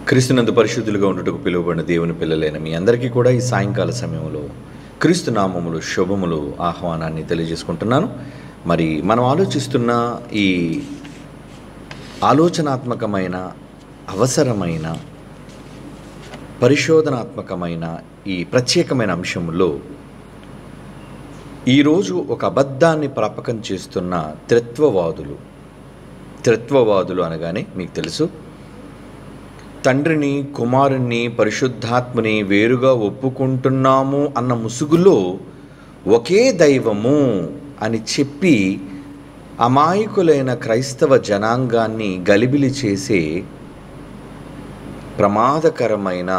క్రీస్తునందు పరిశుద్ధులుగా ఉండుటకు పిలువబడిన దేవుని పిల్లలైన మీ అందరికీ కూడా ఈ సాయంకాల సమయంలో క్రీస్తు నామములు శుభములు ఆహ్వానాన్ని తెలియజేసుకుంటున్నాను. మరి మనం ఆలోచిస్తున్న ఈ ఆలోచనాత్మకమైన అవసరమైన పరిశోధనాత్మకమైన ఈ ప్రత్యేకమైన అంశంలో ఈరోజు ఒక అబద్ధాన్ని ప్రాపకం చేస్తున్న త్రిత్వవాదులు అనగానే మీకు తెలుసు, తండ్రిని కుమారుణ్ణి పరిశుద్ధాత్మని వేరుగా ఒప్పుకుంటున్నాము అన్న ముసుగులో ఒకే దైవము అని చెప్పి అమాయకులైన క్రైస్తవ జనాంగాన్ని గలిబిలి చేసే ప్రమాదకరమైన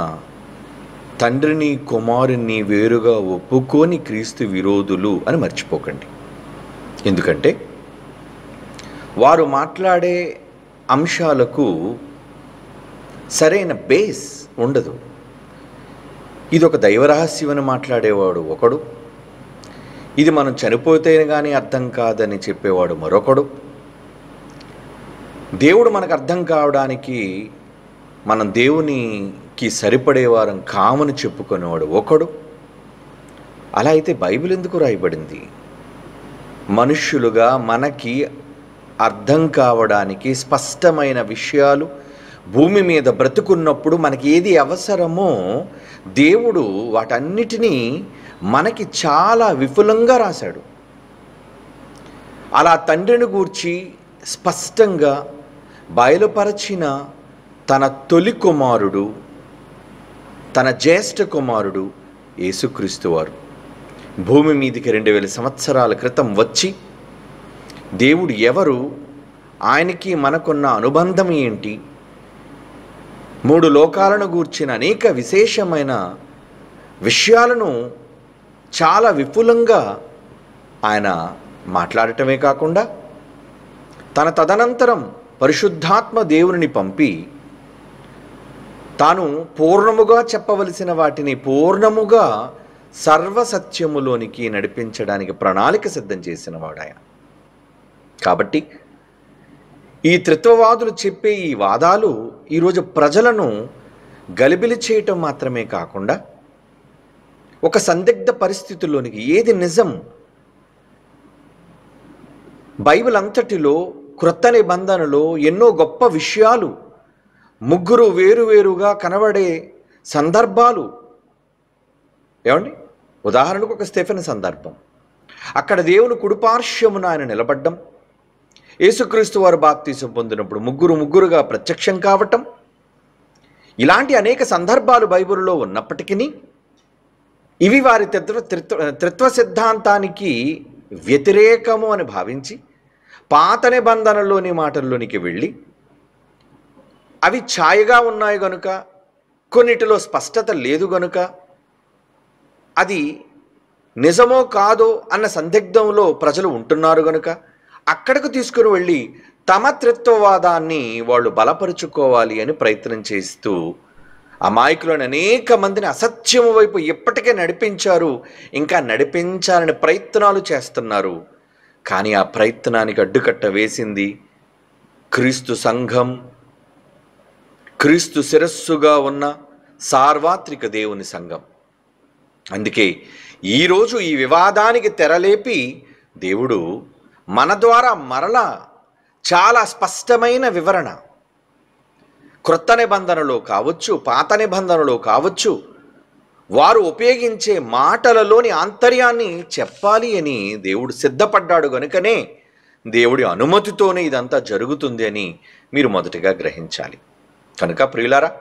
తండ్రిని కుమారుణ్ణి వేరుగా ఒప్పుకొని క్రీస్తు విరోధులు అని మర్చిపోకండి. ఎందుకంటే వారు మాట్లాడే అంశాలకు సరైన బేస్ ఉండదు. ఇది ఒక దైవరహస్యం అని మాట్లాడేవాడు ఒకడు, ఇది మనం చనిపోతేనే కానీ అర్థం కాదని చెప్పేవాడు మరొకడు, దేవుడు మనకు అర్థం కావడానికి మనం దేవునికి సరిపడేవారం కామని చెప్పుకునేవాడు ఒకడు. అలా అయితే బైబిల్ ఎందుకు రాయబడింది? మనుష్యులుగా మనకి అర్థం కావడానికి స్పష్టమైన విషయాలు భూమి మీద బ్రతుకున్నప్పుడు మనకి ఏది అవసరమో దేవుడు వాటన్నిటినీ మనకి చాలా విపులంగా రాశాడు. అలా తండ్రిని గూర్చి స్పష్టంగా బయలుపరచిన తన తొలి కుమారుడు, తన జ్యేష్ఠ కుమారుడు యేసుక్రీస్తు వారు భూమి మీదికి 2000 సంవత్సరాల క్రితం వచ్చి దేవుడు ఎవరు, ఆయనకి మనకున్న అనుబంధం ఏంటి, 3 లోకాలను గూర్చిన అనేక విశేషమైన విషయాలను చాలా విపులంగా ఆయన మాట్లాడటమే కాకుండా తన తదనంతరం పరిశుద్ధాత్మ దేవుని పంపి తాను పూర్ణముగా చెప్పవలసిన వాటిని పూర్ణముగా సర్వసత్యములోనికి నడిపించడానికి ప్రణాళిక సిద్ధం చేసినవాడు ఆయన. కాబట్టి ఈ త్రిత్వవాదులు చెప్పే ఈ వాదాలు ఈరోజు ప్రజలను గలిబిలి చేయటం మాత్రమే కాకుండా ఒక సందిగ్ధ పరిస్థితుల్లోనికి, ఏది నిజం, బైబిల్ అంతటిలో క్రొత్త నిబంధనలో ఎన్నో గొప్ప విషయాలు ముగ్గురు వేరువేరుగా కనబడే సందర్భాలు. ఏమండి, ఉదాహరణకు ఒక స్టెఫెన్ సందర్భం, అక్కడ దేవుని కుడిపార్శ్వమున ఆయన నిలబడ్డం, యేసుక్రీస్తు వారు బాప్తీసం పొందినప్పుడు ముగ్గురుగా ప్రత్యక్షం కావటం, ఇలాంటి అనేక సందర్భాలు బైబిల్లో ఉన్నప్పటికీ ఇవి వారి త్రిత్వ సిద్ధాంతానికి వ్యతిరేకము అని భావించి పాత నిబంధనలోని మాటల్లోనికి వెళ్ళి అవి ఛాయగా ఉన్నాయి గనుక, కొన్నిటిలో స్పష్టత లేదు గనుక, అది నిజమో కాదో అన్న సందిగ్ధంలో ప్రజలు ఉంటున్నారు గనుక అక్కడకు తీసుకుని వెళ్ళి తమ త్రిత్వవాదాన్ని వాళ్ళు బలపరుచుకోవాలి అని ప్రయత్నం చేస్తూ అమాయకులను అనేక మందిని అసత్యము వైపు ఇప్పటికే నడిపించారు, ఇంకా నడిపించాలని ప్రయత్నాలు చేస్తున్నారు. కానీ ఆ ప్రయత్నానికి అడ్డుకట్ట వేసింది క్రీస్తు సంఘం, క్రీస్తు శిరస్సుగా ఉన్న సార్వత్రిక దేవుని సంఘం. అందుకే ఈరోజు ఈ వివాదానికి తెరలేపి దేవుడు మన ద్వారా మరలా చాలా స్పష్టమైన వివరణ, క్రొత్త నిబంధనలో కావచ్చు, పాత నిబంధనలో కావచ్చు, వారు ఉపయోగించే మాటలలోని ఆంతర్యాన్ని చెప్పాలి అని దేవుడు సిద్ధపడ్డాడు గనుకనే దేవుడి అనుమతితోనే ఇదంతా జరుగుతుంది అని మీరు మొదటిగా గ్రహించాలి. కనుక ప్రియులారా,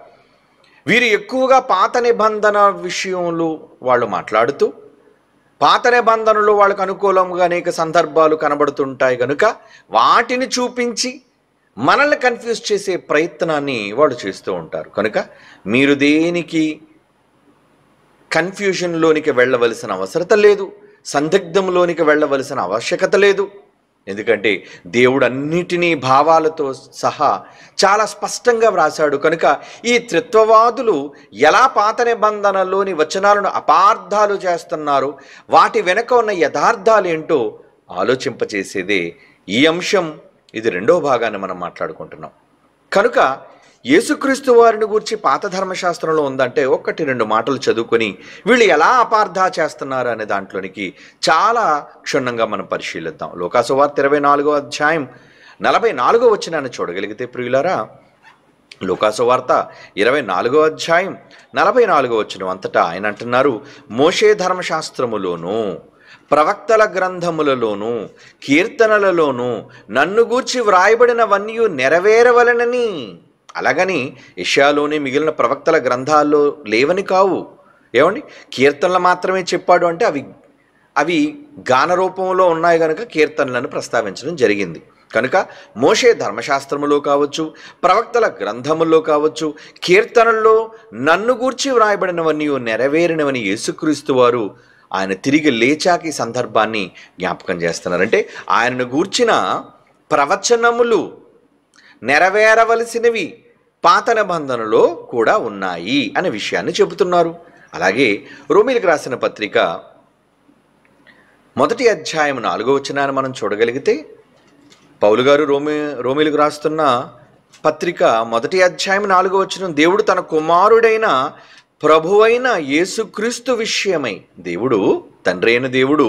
వీరు ఎక్కువగా పాత నిబంధన విషయంలో వాళ్ళు మాట్లాడుతూ, పాత నిబంధనలో వాళ్ళకు అనుకూలంగా అనేక సందర్భాలు కనబడుతుంటాయి కనుక వాటిని చూపించి మనల్ని కన్ఫ్యూజ్ చేసే ప్రయత్నాన్ని వాళ్ళు చేస్తూ ఉంటారు. కనుక మీరు దేనికి కన్ఫ్యూజన్లోనికి వెళ్ళవలసిన అవసరత లేదు, సందిగ్ధంలోనికి వెళ్ళవలసిన ఆవశ్యకత లేదు. ఎందుకంటే దేవుడు అన్నిటినీ భావాలతో సహా చాలా స్పష్టంగా వ్రాశాడు. కనుక ఈ త్రిత్వవాదులు ఎలా పాత నిబంధనలోని వచనాలను అపార్థాలు చేస్తున్నారు, వాటి వెనక ఉన్న యథార్థాలు ఏంటో ఆలోచింపచేసేదే ఈ అంశం. ఇది రెండో భాగాన్ని మనం మాట్లాడుకుంటున్నాం. కనుక యేసుక్రీస్తు వారిని గురించి పాత ధర్మశాస్త్రంలో ఉందంటే ఒకటి రెండు మాటలు చదువుకొని వీళ్ళు ఎలా అపార్థ చేస్తున్నారు అనే దాంట్లోనికి చాలా క్షుణ్ణంగా మనం పరిశీలిద్దాం. లూకాసు వార్త 24వ అధ్యాయం 44వ వచనాన్ని చూడగలిగితే ప్రియులారా, లూకాసు వార్త 24వ అధ్యాయం 44వ వచనం అంతటా ఆయన అంటున్నారు, మోషే ధర్మశాస్త్రములోను ప్రవక్తల గ్రంథములలోను కీర్తనలలోను నన్ను గూర్చి వ్రాయబడినవన్నీ నెరవేరవలనని. అలాగని యెషయాలోని మిగిలిన ప్రవక్తల గ్రంథాల్లో లేవని కావు. ఏమండి, కీర్తనలు మాత్రమే చెప్పాడు అంటే అవి గాన రూపంలో ఉన్నాయి కనుక కీర్తనలను ప్రస్తావించడం జరిగింది. కనుక మోషే ధర్మశాస్త్రములో కావచ్చు, ప్రవక్తల గ్రంథముల్లో కావచ్చు, కీర్తనల్లో నన్ను గూర్చి వ్రాయబడినవన్నీ నెరవేరినవని యేసుక్రీస్తు వారు ఆయన తిరిగి లేచాక ఈ సందర్భాన్ని జ్ఞాపకం చేస్తున్నారంటే ఆయనను గూర్చిన ప్రవచనములు నెరవేరవలసినవి పాత నిబంధనలో కూడా ఉన్నాయి అనే విషయాన్ని చెబుతున్నారు. అలాగే రోమీలకు రాసిన పత్రిక 1వ అధ్యాయం 4వ వచనాన్ని మనం చూడగలిగితే, పౌలు గారు రోమీలకు రాస్తున్న పత్రిక 1వ అధ్యాయం 4వ వచనం, దేవుడు తన కుమారుడైన ప్రభువైన యేసుక్రీస్తు విషయమై, దేవుడు తండ్రి అయిన దేవుడు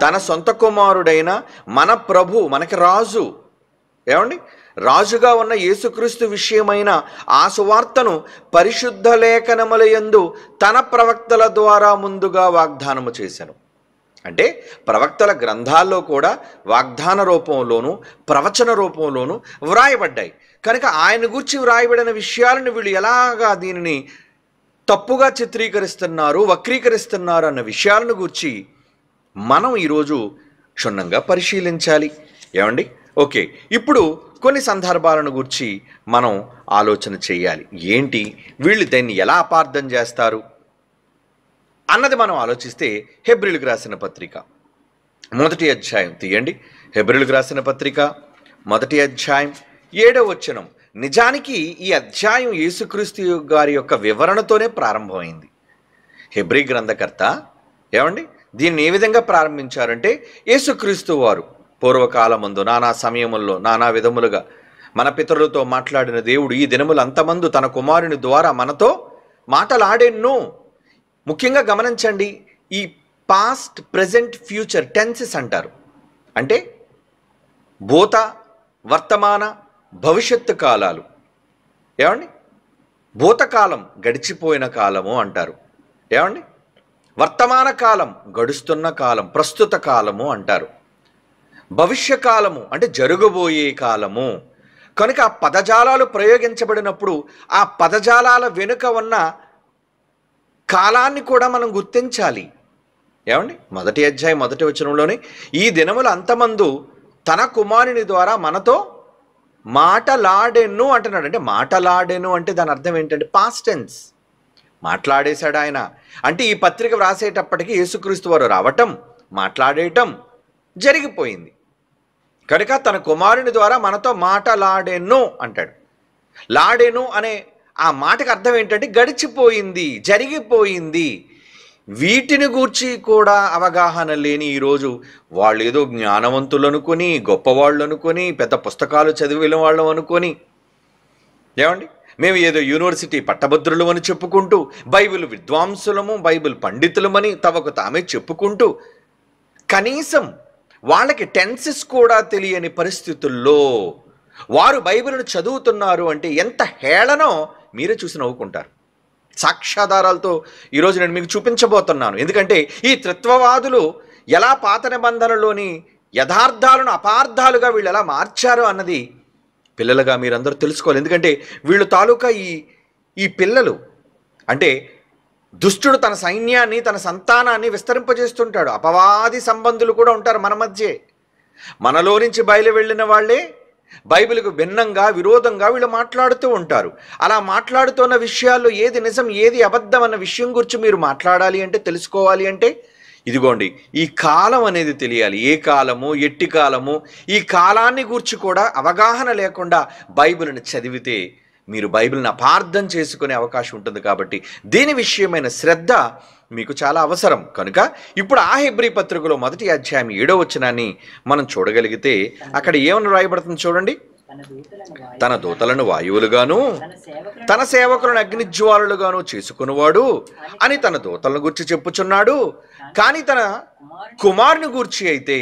తన సొంత కుమారుడైన మన ప్రభు, మనకి రాజు, ఏమండి రాజుగా ఉన్న యేసుక్రీస్తు విషయమైన ఆ సువార్తను పరిశుద్ధ లేఖనములయందు తన ప్రవక్తల ద్వారా ముందుగా వాగ్దానము చేశాను. అంటే ప్రవక్తల గ్రంథాల్లో కూడా వాగ్దాన రూపంలోను ప్రవచన రూపంలోను వ్రాయబడ్డాయి. కనుక ఆయన గురించి వ్రాయబడిన విషయాలను వీళ్ళు ఎలాగా దీనిని తప్పుగా చిత్రీకరిస్తున్నారు, వక్రీకరిస్తున్నారు అన్న విషయాలను గురించి మనం ఈరోజు క్షుణ్ణంగా పరిశీలించాలి. ఏమండి, ఓకే, ఇప్పుడు కొన్ని సందర్భాలను గురించి మనం ఆలోచన చేయాలి. ఏంటి, వీళ్ళు దాన్ని ఎలా అపార్థం చేస్తారు అన్నది మనం ఆలోచిస్తే, హెబ్రీయులకు రాసిన పత్రిక 1వ అధ్యాయం తీయండి. హెబ్రీయులకు రాసిన పత్రిక 1వ అధ్యాయం 7వ వచనం. నిజానికి ఈ అధ్యాయం యేసుక్రీస్తు గారి యొక్క వివరణతోనే ప్రారంభమైంది. హెబ్రీ గ్రంథకర్త ఏమండి దీన్ని ఏ విధంగా ప్రారంభించారంటే, యేసుక్రీస్తు వారు పూర్వకాలమందు నానా సమయముల్లో నానా విధములుగా మన పితరులతో మాట్లాడిన దేవుడు ఈ దినములు అంతమందు తన కుమారుని ద్వారా మనతో మాటలాడెను. ముఖ్యంగా గమనించండి, ఈ పాస్ట్, ప్రెజెంట్, ఫ్యూచర్ టెన్సెస్ అంటారు. అంటే భూత, వర్తమాన, భవిష్యత్తు కాలాలు. ఏమండి, భూతకాలం గడిచిపోయిన కాలము అంటారు. ఏమండి, వర్తమాన కాలం గడుస్తున్న కాలం, ప్రస్తుత కాలము అంటారు. భవిష్యకాలము అంటే జరగబోయే కాలము. కనుక ఆ పదజాలాలు ప్రయోగించబడినప్పుడు ఆ పదజాలాల వెనుక ఉన్న కాలాన్ని కూడా మనం గుర్తించాలి. ఏమండి, 1వ అధ్యాయం 1వ వచనంలోనే ఈ దినములు అంతమందు తన కుమారుని ద్వారా మనతో మాటలాడెను అంటున్నాడు. అంటే మాటలాడెను అంటే దాని అర్థం ఏంటంటే పాస్ట్ టెన్స్, మాట్లాడేశాడు ఆయన. అంటే ఈ పత్రిక వ్రాసేటప్పటికీ యేసుక్రీస్తు వారు రావటం, మాట్లాడేయటం జరిగిపోయింది. కనుక తన కుమారుని ద్వారా మనతో మాటలాడెను అంటాడు. లాడెను అనే ఆ మాటకు అర్థం ఏంటంటే గడిచిపోయింది, జరిగిపోయింది. వీటిని గూర్చి కూడా అవగాహన లేని ఈరోజు వాళ్ళు ఏదో జ్ఞానవంతులు అనుకొని, గొప్పవాళ్ళు అనుకొని, పెద్ద పుస్తకాలు చదివిన వాళ్ళు అనుకొని, ఏమండి మేము ఏదో యూనివర్సిటీ పట్టభద్రులు అని చెప్పుకుంటూ, బైబిల్ విద్వాంసులము, బైబిల్ పండితులమని తమకు తామే చెప్పుకుంటూ, కనీసం వాళ్ళకి టెన్సెస్ కూడా తెలియని పరిస్థితుల్లో వారు బైబిల్ను చదువుతున్నారు అంటే ఎంత హేళనో మీరే చూసి నవ్వుకుంటారు. సాక్ష్యాధారాలతో ఈరోజు నేను మీకు చూపించబోతున్నాను. ఎందుకంటే ఈ త్రిత్వవాదులు ఎలా పాత నిబంధనలోని యథార్థాలను అపార్థాలుగా వీళ్ళు ఎలా మార్చారు అన్నది పిల్లలుగా మీరందరూ తెలుసుకోవాలి. ఎందుకంటే వీళ్ళు తాలూకా ఈ పిల్లలు అంటే దుష్టుడు తన సైన్యాన్ని, తన సంతానాన్ని విస్తరింపజేస్తుంటాడు. అపవాది సంబంధులు కూడా ఉంటారు మన మధ్య. మనలో నుంచి బయలు వెళ్ళిన వాళ్ళే బైబిల్కు భిన్నంగా, విరోధంగా వీళ్ళు మాట్లాడుతూ ఉంటారు. అలా మాట్లాడుతున్న విషయాల్లో ఏది నిజం, ఏది అబద్ధం అన్న విషయం గురించి మీరు మాట్లాడాలి అంటే, తెలుసుకోవాలి అంటే, ఇదిగోండి ఈ కాలం అనేది తెలియాలి. ఏ కాలము, ఎట్టి కాలము, ఈ కాలాన్ని గురించి కూడా అవగాహన లేకుండా బైబిల్ని చదివితే మీరు బైబిల్ని అపార్థం చేసుకునే అవకాశం ఉంటుంది. కాబట్టి దీని విషయమైన శ్రద్ధ మీకు చాలా అవసరం. కనుక ఇప్పుడు ఆ హెబ్రీ పత్రికలో 1వ అధ్యాయం 7వ వచనాన్ని మనం చూడగలిగితే అక్కడ ఏమని రాయబడుతుంది చూడండి. తన దూతలను వాయువులుగాను తన సేవకులను అగ్నిజ్వాలులుగాను చేసుకునివాడు అని తన దూతలను గూర్చి చెప్పుచున్నాడు. కానీ తన కుమారుని గూర్చి అయితే,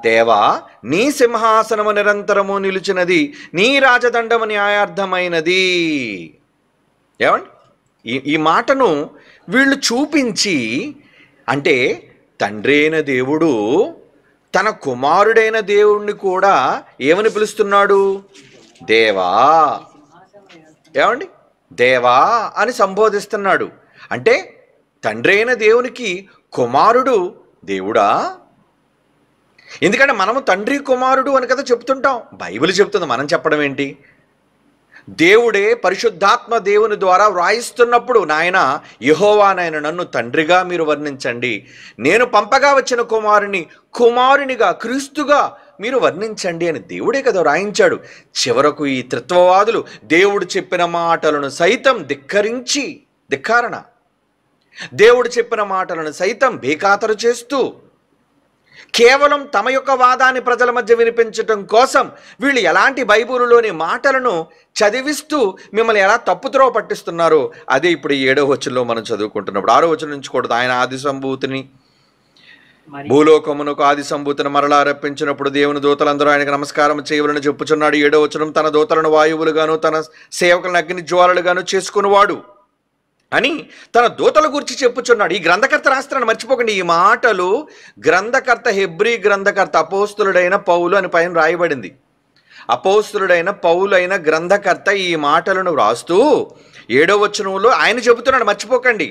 దేవా, నీ సింహాసనము నిరంతరము నిలుచున్నది, నీ రాజదండము న్యాయార్థమైనది. ఏమండి, ఈ మాటను వీళ్ళు చూపించి, అంటే తండ్రి అయిన దేవుడు తన కుమారుడైన దేవుణ్ణి కూడా ఏమని పిలుస్తున్నాడు? దేవా. ఏమండి, దేవా అని సంబోధిస్తున్నాడు. అంటే తండ్రి అయిన దేవునికి కుమారుడు దేవుడా? ఎందుకంటే మనము తండ్రి కుమారుడు అని కదా చెప్తుంటాం. బైబిల్ చెప్తుంది, మనం చెప్పడం ఏంటి? దేవుడే పరిశుద్ధాత్మ దేవుని ద్వారా వ్రాయిస్తున్నప్పుడు, నాయన యెహోవా, నాయన నన్ను తండ్రిగా మీరు వర్ణించండి, నేను పంపగా వచ్చిన కుమారునిగా క్రీస్తుగా మీరు వర్ణించండి అని దేవుడే కదా వ్రాయించాడు. చివరకు ఈ త్రిత్వవాదులు దేవుడు చెప్పిన మాటలను సైతం ధిక్కారణ, దేవుడు చెప్పిన మాటలను సైతం బేఖాతరు చేస్తూ, కేవలం తమ యొక్క వాదాన్ని ప్రజల మధ్య వినిపించటం కోసం వీళ్ళు ఎలాంటి బైబిలులోని మాటలను చదివిస్తూ మిమ్మల్ని ఎలా తప్పుత్రోవ పట్టిస్తున్నారో అదే ఇప్పుడు 7వ వచనంలో మనం చదువుకుంటున్నప్పుడు. 6వ వచనం నుంచి కూడా, ఆయన ఆది సంభూతిని భూలోకమునకు ఆది సంభూతిని మరలా రప్పించినప్పుడు దేవుని దూతలందరూ ఆయనకు నమస్కారం చేయవలని చెప్పుచున్నాడు. 7వ వచనం, తన దూతలను వాయువులుగాను తన సేవకులను అగ్ని జ్వాలలుగాను చేసుకునివాడు అని తన దూతల గురించి చెప్పుచున్నాడు. ఈ గ్రంథకర్త రాస్తున్నాడు, మర్చిపోకండి. ఈ మాటలు గ్రంథకర్త, హెబ్రీ గ్రంథకర్త అపోస్తులుడైన పౌలు అని పైన రాయబడింది. అపోస్తులుడైన పౌలు అయిన గ్రంథకర్త ఈ మాటలను వ్రాస్తూ 7వ వచనంలో ఆయన చెబుతున్నాడు, మర్చిపోకండి.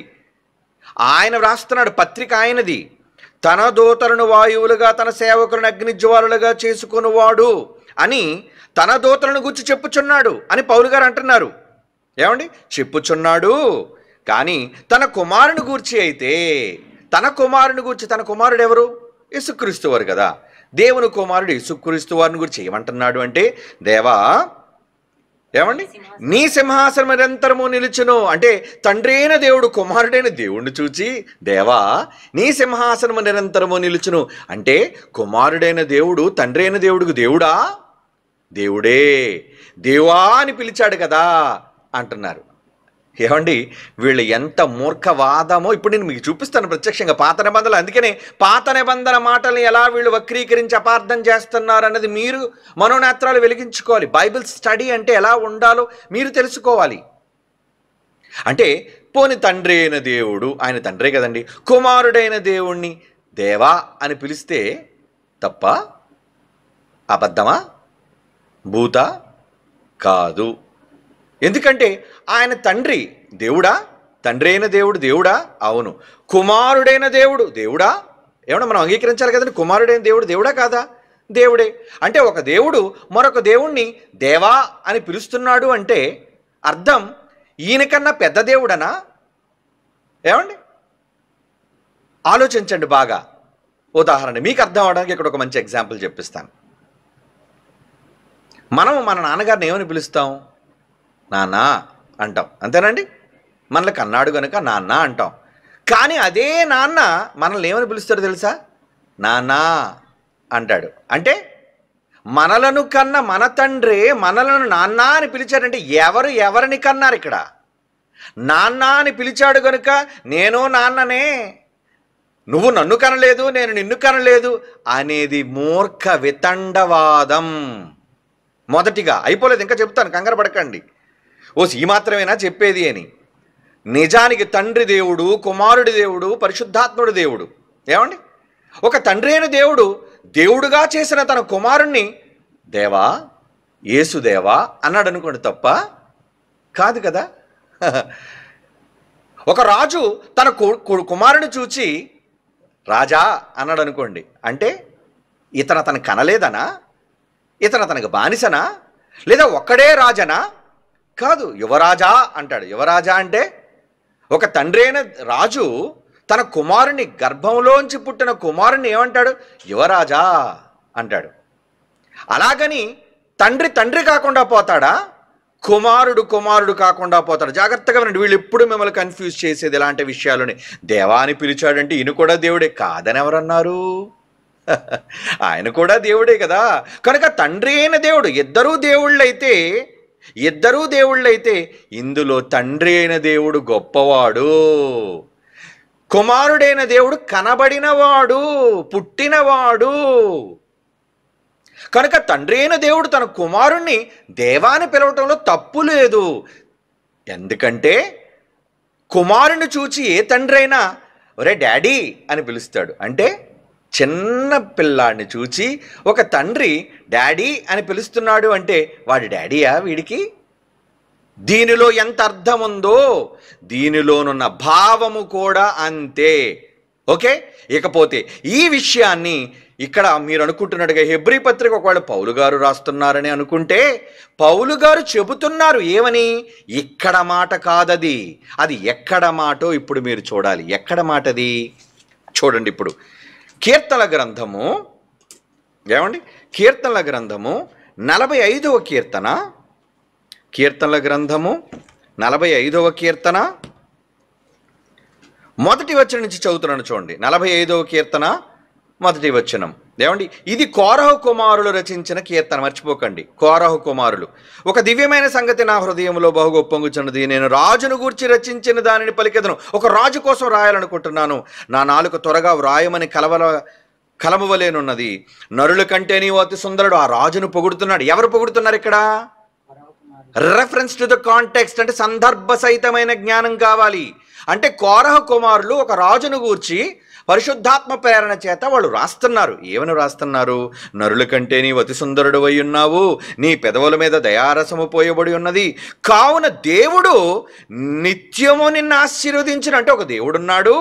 ఆయన వ్రాస్తున్నాడు, పత్రిక ఆయనది. తన దూతలను వాయువులుగా తన సేవకులను అగ్నిజ్వాలులుగా చేసుకునివాడు అని తన దూతలను గురించి చెప్పుచున్నాడు అని పౌలు గారు అంటున్నారు. ఏమండి, చెప్పుచున్నాడు. కానీ తన కుమారుని గూర్చి అయితే, తన కుమారుడు ఎవరు? యేసుక్రీస్తు వారు కదా. దేవుని కుమారుడు యేసుక్రీస్తు వారిని గురించి ఏమంటున్నాడు అంటే, దేవా, ఏమండి, నీ సింహాసనం నిరంతరము నిలుచును. అంటే తండ్రి అయిన దేవుడు కుమారుడైన దేవుణ్ణి చూచి, దేవా, నీ సింహాసనము నిరంతరము నిలుచును అంటే కుమారుడైన దేవుడు తండ్రి అయిన దేవుడికి దేవుడా? దేవుడే. దేవా అని పిలిచాడు కదా అంటున్నారు. ఏమండి, వీళ్ళు ఎంత మూర్ఖవాదమో ఇప్పుడు నేను మీకు చూపిస్తాను ప్రత్యక్షంగా. పాత నిబంధనలు, అందుకనే పాత నిబంధన మాటల్ని ఎలా వీళ్ళు వక్రీకరించి అపార్థం చేస్తున్నారు అన్నది మీరు మనోనేత్రాలు వెలిగించుకోవాలి. బైబిల్ స్టడీ అంటే ఎలా ఉండాలో మీరు తెలుసుకోవాలి. అంటే పోని తండ్రి అయిన దేవుడు, ఆయన తండ్రే కదండి, కుమారుడైన దేవుణ్ణి దేవా అని పిలిస్తే తప్ప? అబద్ధమా? భూత? కాదు. ఎందుకంటే ఆయన తండ్రి దేవుడా? తండ్రి అయిన దేవుడు దేవుడా? అవును. కుమారుడైన దేవుడు దేవుడా? ఏమన్నా మనం అంగీకరించాలి కదండి. కుమారుడైన దేవుడు దేవుడా కాదా? దేవుడే. అంటే ఒక దేవుడు మరొక దేవుణ్ణి దేవా అని పిలుస్తున్నాడు అంటే అర్థం ఈయనకన్నా పెద్ద దేవుడనా? ఏమండి, ఆలోచించండి బాగా. ఉదాహరణ మీకు అర్థం అవడానికి ఇక్కడ ఒక మంచి ఎగ్జాంపుల్ చెప్పిస్తాను. మనం మన నాన్నగారిని ఏమని పిలుస్తాం? నాన్న అంటాం, అంతేనండి. మనల్ని కన్నాడు కనుక నాన్న అంటాం. కానీ అదే నాన్న మనల్ని ఏమని పిలుస్తాడు తెలుసా? నాన్న అంటాడు. అంటే మనలను కన్న మన తండ్రి మనలను నాన్న అని పిలిచాడంటే ఎవరిని కన్నారు? ఇక్కడ నాన్న అని పిలిచాడు కనుక నేను నాన్ననే, నువ్వు నన్ను కనలేదు, నేను నిన్ను కనలేదు అనేది మూర్ఖ వితండవాదం. మొదటిగా అయిపోలేదు, ఇంకా చెప్తాను, కంగారు పడకండి. ఈ మాత్రమేనా చెప్పేది అని. నిజానికి తండ్రి దేవుడు, కుమారుడి దేవుడు, పరిశుద్ధాత్ముడు దేవుడు. ఏమండి, ఒక తండ్రి అయిన దేవుడు దేవుడుగా చేసిన తన కుమారుణ్ణి దేవా, యేసుదేవా అన్నాడు అనుకోండి, తప్ప కాదు కదా. ఒక రాజు తన కుమారుని చూచి రాజా అన్నాడు అనుకోండి, అంటే ఇతను అతను కనలేదనా? ఇతను అతనికి బానిసనా? లేదా ఒక్కడే రాజనా? కాదు, యువరాజా అంటాడు. యువరాజా అంటే ఒక తండ్రి అయిన రాజు తన కుమారుని, గర్భంలోంచి పుట్టిన కుమారుని ఏమంటాడు? యువరాజా అంటాడు. అలాగని తండ్రి కాకుండా పోతాడా? కుమారుడు కాకుండా పోతాడు. జాగ్రత్తగా వినండి. వీళ్ళు ఎప్పుడు మిమ్మల్ని కన్ఫ్యూజ్ చేసేది ఇలాంటి విషయాలని. దేవా అని పిలిచాడంటే ఈయన కూడా దేవుడే కాదని ఎవరన్నారు? ఆయన కూడా దేవుడే కదా. కనుక తండ్రి అయిన దేవుడు, ఇద్దరూ దేవుళ్ళైతే ఇందులో తండ్రి అయిన దేవుడు గొప్పవాడు, కుమారుడైన దేవుడు కనబడినవాడు, పుట్టినవాడు. కనుక తండ్రి అయిన దేవుడు తన కుమారుణ్ణి దేవాని పిలవటంలో తప్పు లేదు. ఎందుకంటే కుమారుని చూచి ఏ తండ్రి అయినా ఒరే డాడీ అని పిలుస్తాడు. అంటే చిన్న పిల్లాడిని చూచి ఒక తండ్రి డాడీ అని పిలుస్తున్నాడు అంటే వాడి డాడీయా వీడికి? దీనిలో ఎంత అర్థం ఉందో దీనిలోనున్న భావము కూడా అంతే. ఓకే, ఇకపోతే ఈ విషయాన్ని ఇక్కడ మీరు అనుకుంటున్నట్టుగా హెబ్రీ పత్రిక ఒకవేళ పౌలు గారు రాస్తున్నారని అనుకుంటే పౌలు గారు చెబుతున్నారు ఏమని? ఇక్కడ మాట కాదది, అది ఎక్కడ మాటో ఇప్పుడు మీరు చూడాలి. ఎక్కడ మాటది చూడండి. ఇప్పుడు కీర్తనల గ్రంథము 45వ కీర్తన, కీర్తనల గ్రంథము 45వ కీర్తన మొదటి వచనం నుంచి చదువుతున్నాను చూడండి. 45వ కీర్తన మొదటి వచనం. ఏమండి, ఇది కోరహు కుమారులు రచించిన కీర్తన. మర్చిపోకండి, కోరహు కుమారులు. ఒక దివ్యమైన సంగతి నా హృదయంలో బహు గొప్పొంగుచున్నది, నేను రాజును గూర్చి రచించిన దానిని పలికెదను. ఒక రాజు కోసం రాయాలనుకుంటున్నాను, నా నాలుక త్వరగా వ్రాయమని కలమవలేనున్నది. నరుల కంటే నీవు అతి సుందరుడు. ఆ రాజును పొగుడుతున్నాడు. ఎవరు పొగుడుతున్నారు ఇక్కడ? రెఫరెన్స్ టు ద కాంటెక్స్ట్, అంటే సందర్భ సహితమైన జ్ఞానం కావాలి. అంటే కోరహ కుమారులు ఒక రాజును గూర్చి పరిశుద్ధాత్మ ప్రేరణ చేత వాళ్ళు రాస్తున్నారు. ఏమని రాస్తున్నారు? నరుల కంటే నీవు అతి సుందరుడు అయి ఉన్నావు, నీ పెదవుల మీద దయారసము పోయబడి ఉన్నది, కావున దేవుడు నిత్యము నిన్ను ఆశీర్వదించిన. అంటే ఒక దేవుడున్నాడు,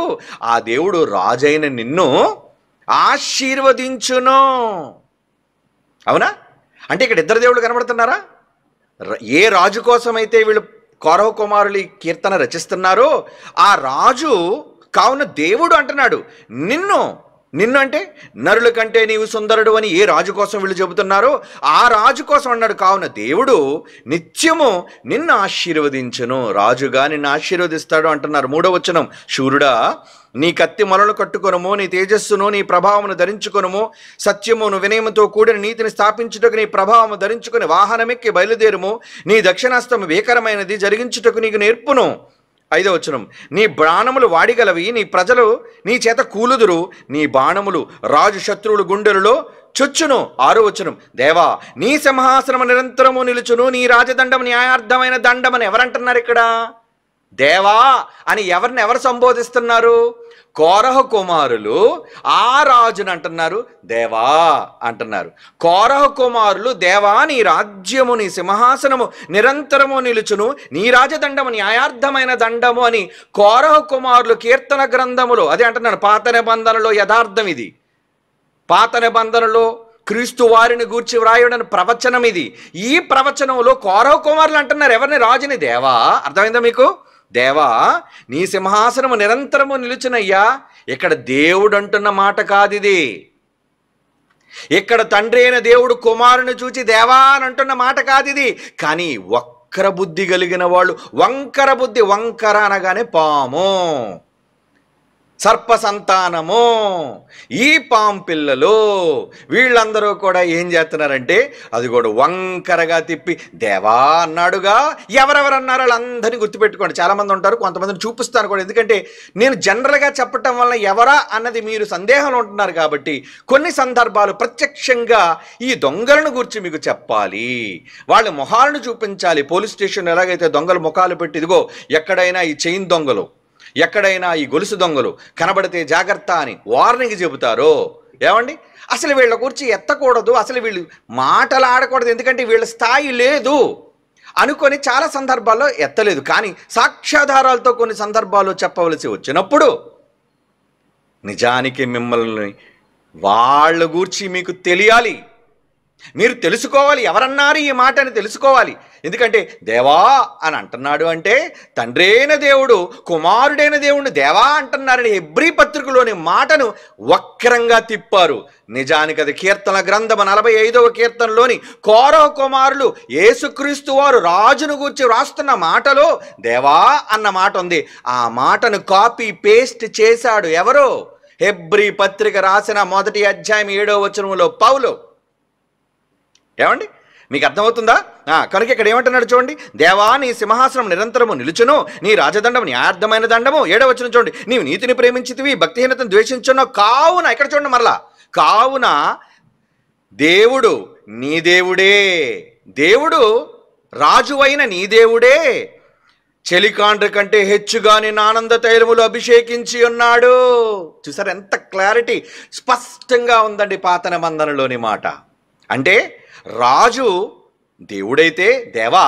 ఆ దేవుడు రాజైన నిన్ను ఆశీర్వదించును. అవునా? అంటే ఇక్కడ ఇద్దరు దేవుళ్ళు కనబడుతున్నారా? ఏ రాజు కోసమైతే వీళ్ళు కోరహ కుమారులు ఈ కీర్తన రచిస్తున్నారో ఆ రాజు, కావున దేవుడు అంటున్నాడు నిన్ను అంటే నరుల కంటే నీవు సుందరుడు అని ఏ రాజు కోసం వీళ్ళు చెబుతున్నారో ఆ రాజు కోసం అన్నాడు. కావున దేవుడు నిత్యము నిన్ను ఆశీర్వదించును, రాజుగా నిన్ను ఆశీర్వదిస్తాడు అంటున్నారు. 3వ వచనం, శూరుడా నీ కత్తి మొలలు కట్టుకొనుము, నీ తేజస్సును నీ ప్రభావమును ధరించుకొనుము, సత్యమును వినయముతో కూడిన నీతిని స్థాపించుటకు నీ ప్రభావము ధరించుకుని వాహనమెక్కి బయలుదేరుము, నీ దక్షిణాస్తము భీకరమైనది జరిగించుటకు నీకు నేర్పును. 5వ వచనం, నీ బాణములు వాడిగలవి, నీ ప్రజలు నీ చేత కూలుదురు, నీ బాణములు రాజు శత్రువులు గుండెలలో చొచ్చును. 6వ వచనం, దేవా నీ సింహాసనము నిరంతరము నిలుచును, నీ రాజదండము న్యాయార్థమైన దండమని ఎవరంటున్నారు ఇక్కడ? దేవా అని ఎవరు సంబోధిస్తున్నారు? కోరహ కుమారులు ఆ రాజుని అంటున్నారు దేవా అంటున్నారు. కోరహ కుమారులు దేవా నీ రాజ్యము నీ సింహాసనము నిరంతరము నిలుచును, నీ రాజదండము న్యాయార్థమైన దండము అని కోరహ కుమారులు కీర్తన గ్రంథములో అదే అంటున్నాను. పాత నిబంధనలో యథార్థం ఇది. పాత నిబంధనలో క్రీస్తు వారిని గూర్చి వ్రాయడని ప్రవచనం ఇది. ఈ ప్రవచనంలో కోరహ కుమారులు అంటున్నారు ఎవరిని? రాజుని. దేవా, అర్థమైందా మీకు? దేవా నీ సింహాసనము నిరంతరము నిలుచునయ్యా. ఇక్కడ దేవుడు అంటున్న మాట కాదిది. ఇక్కడ తండ్రి అయిన దేవుడు కుమారుని చూచి దేవా అని అంటున్న మాట కాదిది. కానీ వక్ర బుద్ధి కలిగిన వాళ్ళు, వంకర బుద్ధి, వంకర అనగానే పాము, సర్ప సంతానము, ఈ పాము పిల్లలు వీళ్ళందరూ కూడా ఏం చేస్తున్నారంటే అది కూడా వంకరగా తిప్పి దేవా అన్నాడుగా. ఎవరెవరన్నారు వాళ్ళందరినీ గుర్తుపెట్టుకోండి. చాలామంది ఉంటారు, కొంతమందిని చూపిస్తాను కూడా. ఎందుకంటే నేను జనరల్గా చెప్పటం వల్ల ఎవరా అన్నది మీరు సందేహంలో ఉంటున్నారు కాబట్టి కొన్ని సందర్భాలు ప్రత్యక్షంగా ఈ దొంగలను గురించి మీకు చెప్పాలి, వాళ్ళ మొహాలను చూపించాలి. పోలీస్ స్టేషన్ ఎలాగైతే దొంగలు ముఖాలు పెట్టి ఇదిగో ఎక్కడైనా ఈ చైన్ దొంగలు, ఎక్కడైనా ఈ గొలుసు దొంగలు కనబడితే జాగ్రత్త అని వార్నింగ్ చెబుతారో, ఏమండి అసలు వీళ్ళ గురించి ఎత్తకూడదు, అసలు వీళ్ళు మాటలు ఆడకూడదు, ఎందుకంటే వీళ్ళ స్థాయి లేదు అనుకొని చాలా సందర్భాల్లో ఎత్తలేదు. కానీ సాక్ష్యాధారాలతో కొన్ని సందర్భాల్లో చెప్పవలసి వచ్చినప్పుడు నిజానికి మిమ్మల్ని వాళ్ళ గురించి మీకు తెలియాలి, మీరు తెలుసుకోవాలి. ఎవరన్నారు ఈ మాట అని తెలుసుకోవాలి. ఎందుకంటే దేవా అని అంటున్నాడు అంటే తండ్రి అయిన దేవుడు కుమారుడైన దేవుడిని దేవా అంటున్నారని హెబ్రీ పత్రికలోని మాటను వక్రంగా తిప్పారు. నిజానికి అది కీర్తన గ్రంథం 45వ కీర్తనలోని కోరహ కుమారులు యేసుక్రీస్తు వారు రాజును గూర్చి రాస్తున్న మాటలో దేవా అన్న మాట ఉంది. ఆ మాటను కాపీ పేస్ట్ చేశాడు ఎవరో? హెబ్రీ పత్రిక రాసిన మొదటి అధ్యాయం 7వ వచనంలో పౌలు ఏమండి మీకు అర్థమవుతుందా? కనుక ఇక్కడ ఏమంటున్నాడు చూడండి, దేవా నీ సింహాసనం నిరంతరము నిలుచును, నీ రాజదండము న్యాయార్థమైన దండము. 7వ వచనం చూడండి, నీవు నీతిని ప్రేమించితివి, భక్తిహీనతను ద్వేషించున్నావు. కావున ఇక్కడ చూడండి మరలా, కావున దేవుడు నీ దేవుడే, దేవుడు రాజువైన నీ దేవుడే చెలికాండ్ర కంటే హెచ్చుగా నిన్ను ఆనంద తైలములు అభిషేకించి ఉన్నాడు. చూసారు ఎంత క్లారిటీ, స్పష్టంగా ఉందండి పాత నిబంధనలోని మాట. అంటే రాజు దేవుడైతే, దేవా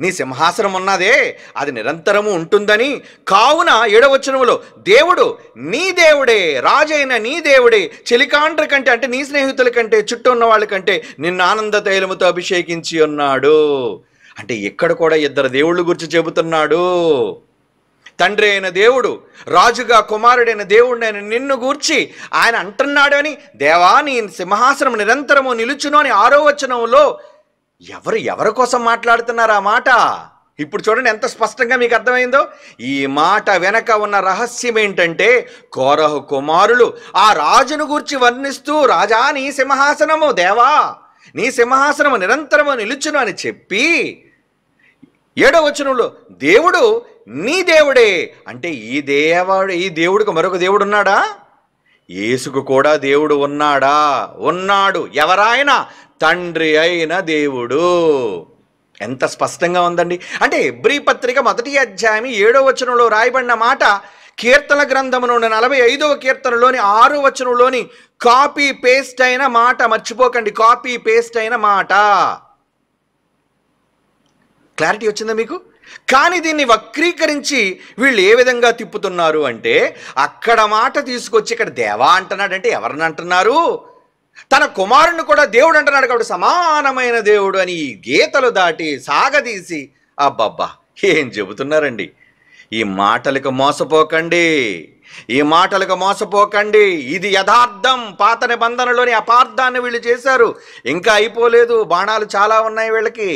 నీ సింహాసనం ఉన్నదే అది నిరంతరము ఉంటుందని, కావున 7వ వచనములో దేవుడు నీ దేవుడే, రాజైన నీ దేవుడే చెలికాండ్ర కంటే అంటే నీ స్నేహితుల కంటే చుట్టూ ఉన్న వాళ్ళ కంటే నిన్ను ఆనంద తైలముతో అభిషేకించి ఉన్నాడు. అంటే ఇక్కడ కూడా ఇద్దరు దేవుళ్ళ గురించి చెబుతున్నాడు. తండ్రి అయిన దేవుడు, రాజుగా కుమారుడైన దేవుడిని నిన్ను గూర్చి ఆయన అంటున్నాడు అని, దేవా నీ సింహాసనం నిరంతరము నిలుచును అని 6వ వచనంలో ఎవరి కోసం మాట్లాడుతున్నారు ఆ మాట? ఇప్పుడు చూడండి ఎంత స్పష్టంగా మీకు అర్థమైందో. ఈ మాట వెనక ఉన్న రహస్యం ఏంటంటే, కోరహు కుమారులు ఆ రాజును గూర్చి వర్ణిస్తూ, రాజా నీ సింహాసనము, దేవా నీ సింహాసనము నిరంతరము నిలుచును అని చెప్పి 7వ వచనంలో దేవుడు నీ దేవుడే అంటే ఈ దేవుడికి మరొక దేవుడు ఉన్నాడా? యేసుకు కూడా దేవుడు ఉన్నాడా? ఉన్నాడు. ఎవరాయన? తండ్రి అయిన దేవుడు. ఎంత స్పష్టంగా ఉందండి. అంటే హెబ్రీ పత్రిక మొదటి అధ్యాయం 7వ వచనంలో రాయబడిన మాట కీర్తన గ్రంథములోని 45వ కీర్తనలోని 6వ వచనంలోని కాపీ పేస్ట్ అయిన మాట. మర్చిపోకండి, కాపీ పేస్ట్ అయిన మాట. క్లారిటీ వచ్చిందా మీకు? కానీ దీన్ని వక్రీకరించి వీళ్ళు ఏ విధంగా తిప్పుతున్నారు అంటే, అక్కడ మాట తీసుకొచ్చి ఇక్కడ దేవా అంటున్నాడంటే ఎవరిని అంటున్నారు? తన కుమారుని కూడా దేవుడు అంటున్నాడు కాబట్టి సమానమైన దేవుడు అని ఈ గీతలు దాటి సాగదీసి, అబ్బబ్బా ఏం చెబుతున్నారండి. ఈ మాటలకు మోసపోకండి, ఈ మాటలకు మోసపోకండి. ఇది యథార్థం. పాత నిబంధనలోని అపార్థాన్ని వీళ్ళు చేశారు. ఇంకా అయిపోలేదు, బాణాలు చాలా ఉన్నాయి వీళ్ళకి.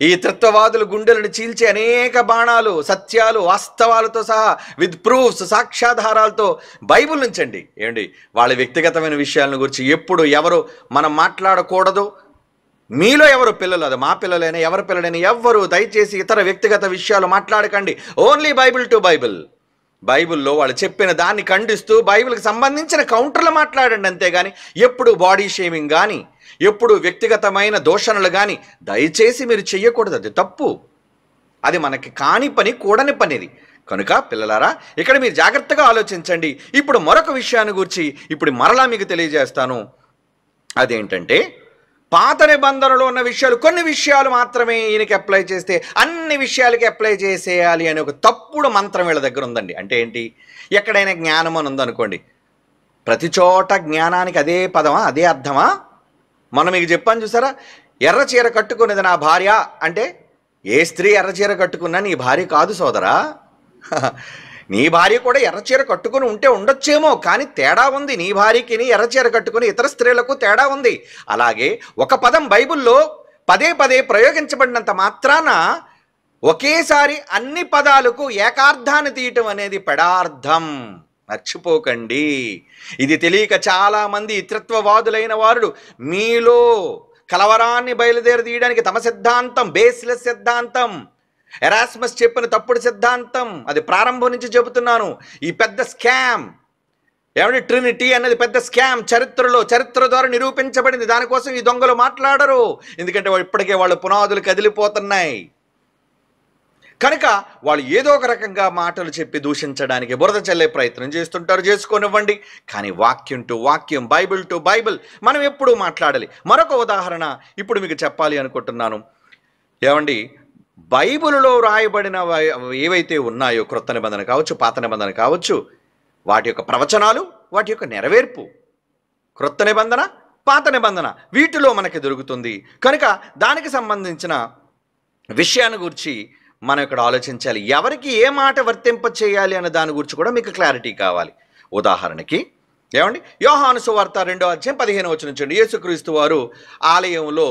ఈ త్రిత్వవాదులు గుండెలను చీల్చే అనేక బాణాలు, సత్యాలు, వాస్తవాలతో సహా విత్ ప్రూఫ్స్, సాక్ష్యాధారాలతో బైబిల్ నుంచండి. ఏమండి వాళ్ళ వ్యక్తిగతమైన విషయాలను గురించి ఎప్పుడు ఎవరు మనం మాట్లాడకూడదు. మీలో ఎవరు పిల్లలు, అది మా పిల్లలైనా ఎవరి పిల్లలైనా ఎవ్వరు దయచేసి ఇతర వ్యక్తిగత విషయాలు మాట్లాడకండి. Only Bible to Bible. బైబిల్లో వాళ్ళు చెప్పిన దాన్ని ఖండిస్తూ బైబిల్కి సంబంధించిన కౌంటర్లు మాట్లాడండి, అంతేగాని ఎప్పుడు బాడీ షేమింగ్ కానీ ఎప్పుడు వ్యక్తిగతమైన దూషణలు కానీ దయచేసి మీరు చెయ్యకూడదు. అది తప్పు, అది మనకి కాని పని, కూడని పనిది. కనుక పిల్లలారా ఇక్కడ మీరు జాగ్రత్తగా ఆలోచించండి. ఇప్పుడు మరొక విషయాన్ని గురించి ఇప్పుడు మరలా మీకు తెలియజేస్తాను. అదేంటంటే పాత నిబంధనలో ఉన్న విషయాలు, కొన్ని విషయాలు మాత్రమే ఈయనకి అప్లై చేస్తే అన్ని విషయాలకి అప్లై చేసేయాలి అనే ఒక తప్పుడు మంత్రం వీళ్ళ దగ్గర ఉందండి. అంటే ఏంటి? ఎక్కడైనా జ్ఞానం అని ఉందనుకోండి, ప్రతి చోట జ్ఞానానికి అదే పదమా, అదే అర్థమా? మనం మీకు చెప్పాను చూసారా, ఎర్ర చీర కట్టుకునేది నా భార్య అంటే ఏ స్త్రీ ఎర్ర చీర కట్టుకున్నా నీ భార్య కాదు సోదరా. నీ భార్య కూడా ఎర్రచీర కట్టుకుని ఉంటే ఉండొచ్చేమో, కానీ తేడా ఉంది. నీ భార్యకి ఎర్ర చీర కట్టుకుని ఇతర స్త్రీలకు తేడా ఉంది. అలాగే ఒక పదం బైబిల్లో పదే పదే ప్రయోగించబడినంత మాత్రాన ఒకేసారి అన్ని పదాలకు ఏకార్థాన్ని తీయటం అనేది పెడార్థం. మర్చిపోకండి. ఇది తెలియక చాలామంది ఇతరత్వవాదులైన వారు మీలో కలవరాన్ని బయలుదేరదీయడానికి తమ సిద్ధాంతం, బేస్లెస్ సిద్ధాంతం, ఎరాస్మస్ చెప్పిన తప్పుడు సిద్ధాంతం, అది ప్రారంభం నుంచి చెబుతున్నాను, ఈ పెద్ద స్కామ్ ఏమంటే ట్రినిటీ అన్నది పెద్ద స్కామ్. చరిత్ర ద్వారా నిరూపించబడింది. దానికోసం ఈ దొంగలు మాట్లాడరు, ఎందుకంటే ఇప్పటికే వాళ్ళ పునాదులు కదిలిపోతున్నాయి. కనుక వాళ్ళు ఏదో ఒక రకంగా మాటలు చెప్పి దూషించడానికి బురద చల్లే ప్రయత్నం చేస్తుంటారు. చేసుకోనివ్వండి. కానీ వాక్యం టు వాక్యం, బైబిల్ టు బైబిల్ మనం ఎప్పుడూ మాట్లాడాలి. మరొక ఉదాహరణ ఇప్పుడు మీకు చెప్పాలి అనుకుంటున్నాను. ఏమండి, బైబిల్లో రాయబడిన ఏవైతే ఉన్నాయో, క్రొత్త నిబంధన కావచ్చు, పాత నిబంధన కావచ్చు, వాటి యొక్క ప్రవచనాలు, వాటి యొక్క నెరవేర్పు, క్రొత్త నిబంధన, పాత నిబంధన, వీటిలో మనకి దొరుకుతుంది. కనుక దానికి సంబంధించిన విషయాన్ని గురించి మనం ఇక్కడ ఆలోచించాలి. ఎవరికి ఏ మాట వర్తింప చేయాలి అనే దాని గురించి కూడా మీకు క్లారిటీ కావాలి. ఉదాహరణకి ఏమండి, యోహాను సువార్త 2వ అధ్యాయం 15వ వచనం చూడండి. యేసుక్రీస్తు వారు ఆలయంలో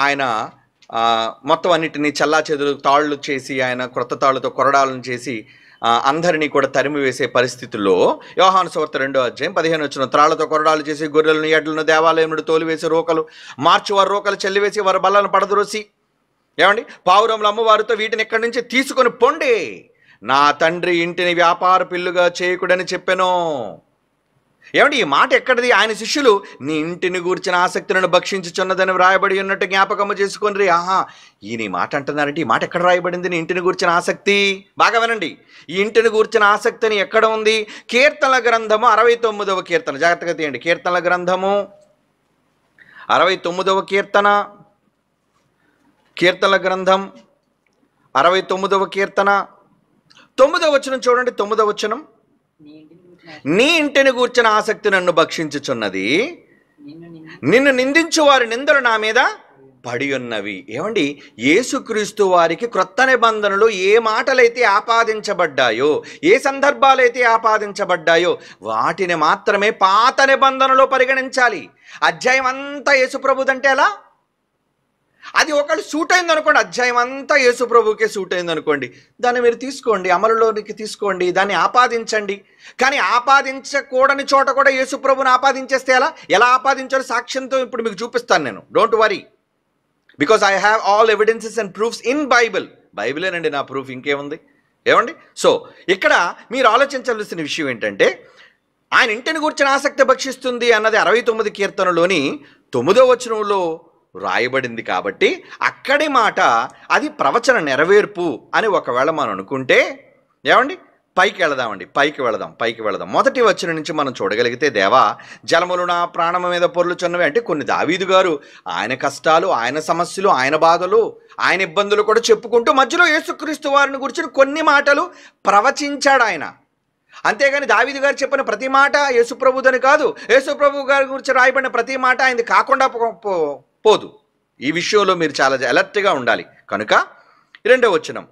ఆయన మొత్తం అన్నిటినీ చల్లా చెదురు తాళ్ళు చేసి, ఆయన క్రొత్త తాళ్ళతో కొరడాలను చేసి అందరినీ కూడా తరిమి వేసే పరిస్థితుల్లో యోహాను సువార్త 2వ అధ్యాయం 15 వచనం, త్రాళ్లతో కొరడాలు చేసి గొర్రెలను ఎడ్లను దేవాలయం నుండి తోలివేసి రోకలు మార్చి వారు రోకలు చెల్లివేసి వారి బల్లను పడద్రోసి, ఏమండి, పావురములు అమ్మవారితో వీటిని ఇక్కడి నుంచి తీసుకొని పొండి, నా తండ్రి ఇంటిని వ్యాపార పిల్లుగా చేయకుడని చెప్పెను. ఏమండి, ఈ మాట ఎక్కడిది? ఆయన శిష్యులు నీ ఇంటిని గూర్చిన ఆసక్తులను భక్షించుచున్నదని వ్రాయబడి ఉన్నట్టు జ్ఞాపకము చేసుకొని. ఆహా, ఈయన ఈ మాట అంటున్నారంటే ఈ మాట ఎక్కడ రాయబడింది? నీ ఇంటిని గూర్చిన ఆసక్తి. బాగా వినండి, ఈ ఇంటిని గూర్చిన ఆసక్తిని ఎక్కడ ఉంది? కీర్తనల గ్రంథము 69వ కీర్తన, జాగ్రత్తగా తీయండి. కీర్తనల గ్రంథము 69వ కీర్తన, కీర్తనల గ్రంథం 69వ కీర్తన 9వ వచనం చూడండి. 9వ వచనం, నీ ఇంటిని గూర్చిన ఆసక్తి నన్ను భక్షించుచున్నది, నిన్ను నిందించు వారి నిందలు నా మీద పడి ఉన్నవి. ఏమండి, యేసుక్రీస్తు వారికి క్రొత్త నిబంధనలు ఏ మాటలైతే ఆపాదించబడ్డాయో, ఏ సందర్భాలైతే ఆపాదించబడ్డాయో వాటిని మాత్రమే పాత నిబంధనలో పరిగణించాలి. అధ్యాయం అంతా యేసుప్రభుదంటే ఎలా? అది ఒకళ్ళు సూట్ అయింది అనుకోండి, అధ్యాయం అంతా యేసుప్రభుకే సూట్ అయింది అనుకోండి, దాన్ని మీరు తీసుకోండి, అమలులోనికి తీసుకోండి, దాన్ని ఆపాదించండి. కానీ ఆపాదించకూడని చోట కూడా యేసుప్రభుని ఆపాదించేస్తే ఎలా ఆపాదించాలో సాక్ష్యంతో ఇప్పుడు మీకు చూపిస్తాను నేను. Don't worry, because I have all evidences and proofs in బైబిలేనండి నా ప్రూఫ్, ఇంకేముంది? ఏమండి, సో ఇక్కడ మీరు ఆలోచించాల్సిన విషయం ఏంటంటే, ఆయన ఇంటిని గూర్చిన ఆసక్తి భక్షిస్తుంది అన్నది 69 కీర్తనలోని 9వ వచనంలో రాయబడింది. కాబట్టి అక్కడి మాట అది ప్రవచన నెరవేర్పు అని ఒకవేళ మనం అనుకుంటే, ఏమండి, పైకి వెళదాం. మొదటి వచనం నుంచి మనం చూడగలిగితే, దేవా జలములు నా ప్రాణం మీద పొర్లుచున్నవి అంటే కొన్ని దావీదు గారు ఆయన కష్టాలు, ఆయన సమస్యలు, ఆయన బాధలు, ఆయన ఇబ్బందులు కూడా చెప్పుకుంటూ మధ్యలో యేసుక్రీస్తు వారిని గురించి కొన్ని మాటలు ప్రవచించాడు ఆయన. అంతేగాని దావీదు గారు చెప్పిన ప్రతి మాట యేసుప్రభుదని కాదు, యేసుప్రభు గారి గురించి రాయబడిన ప్రతి మాట ఆయనది కాకుండా పోదు. ఈ విషయంలో మీరు చాలా అలర్ట్గా ఉండాలి. కనుక 2వ వచనం,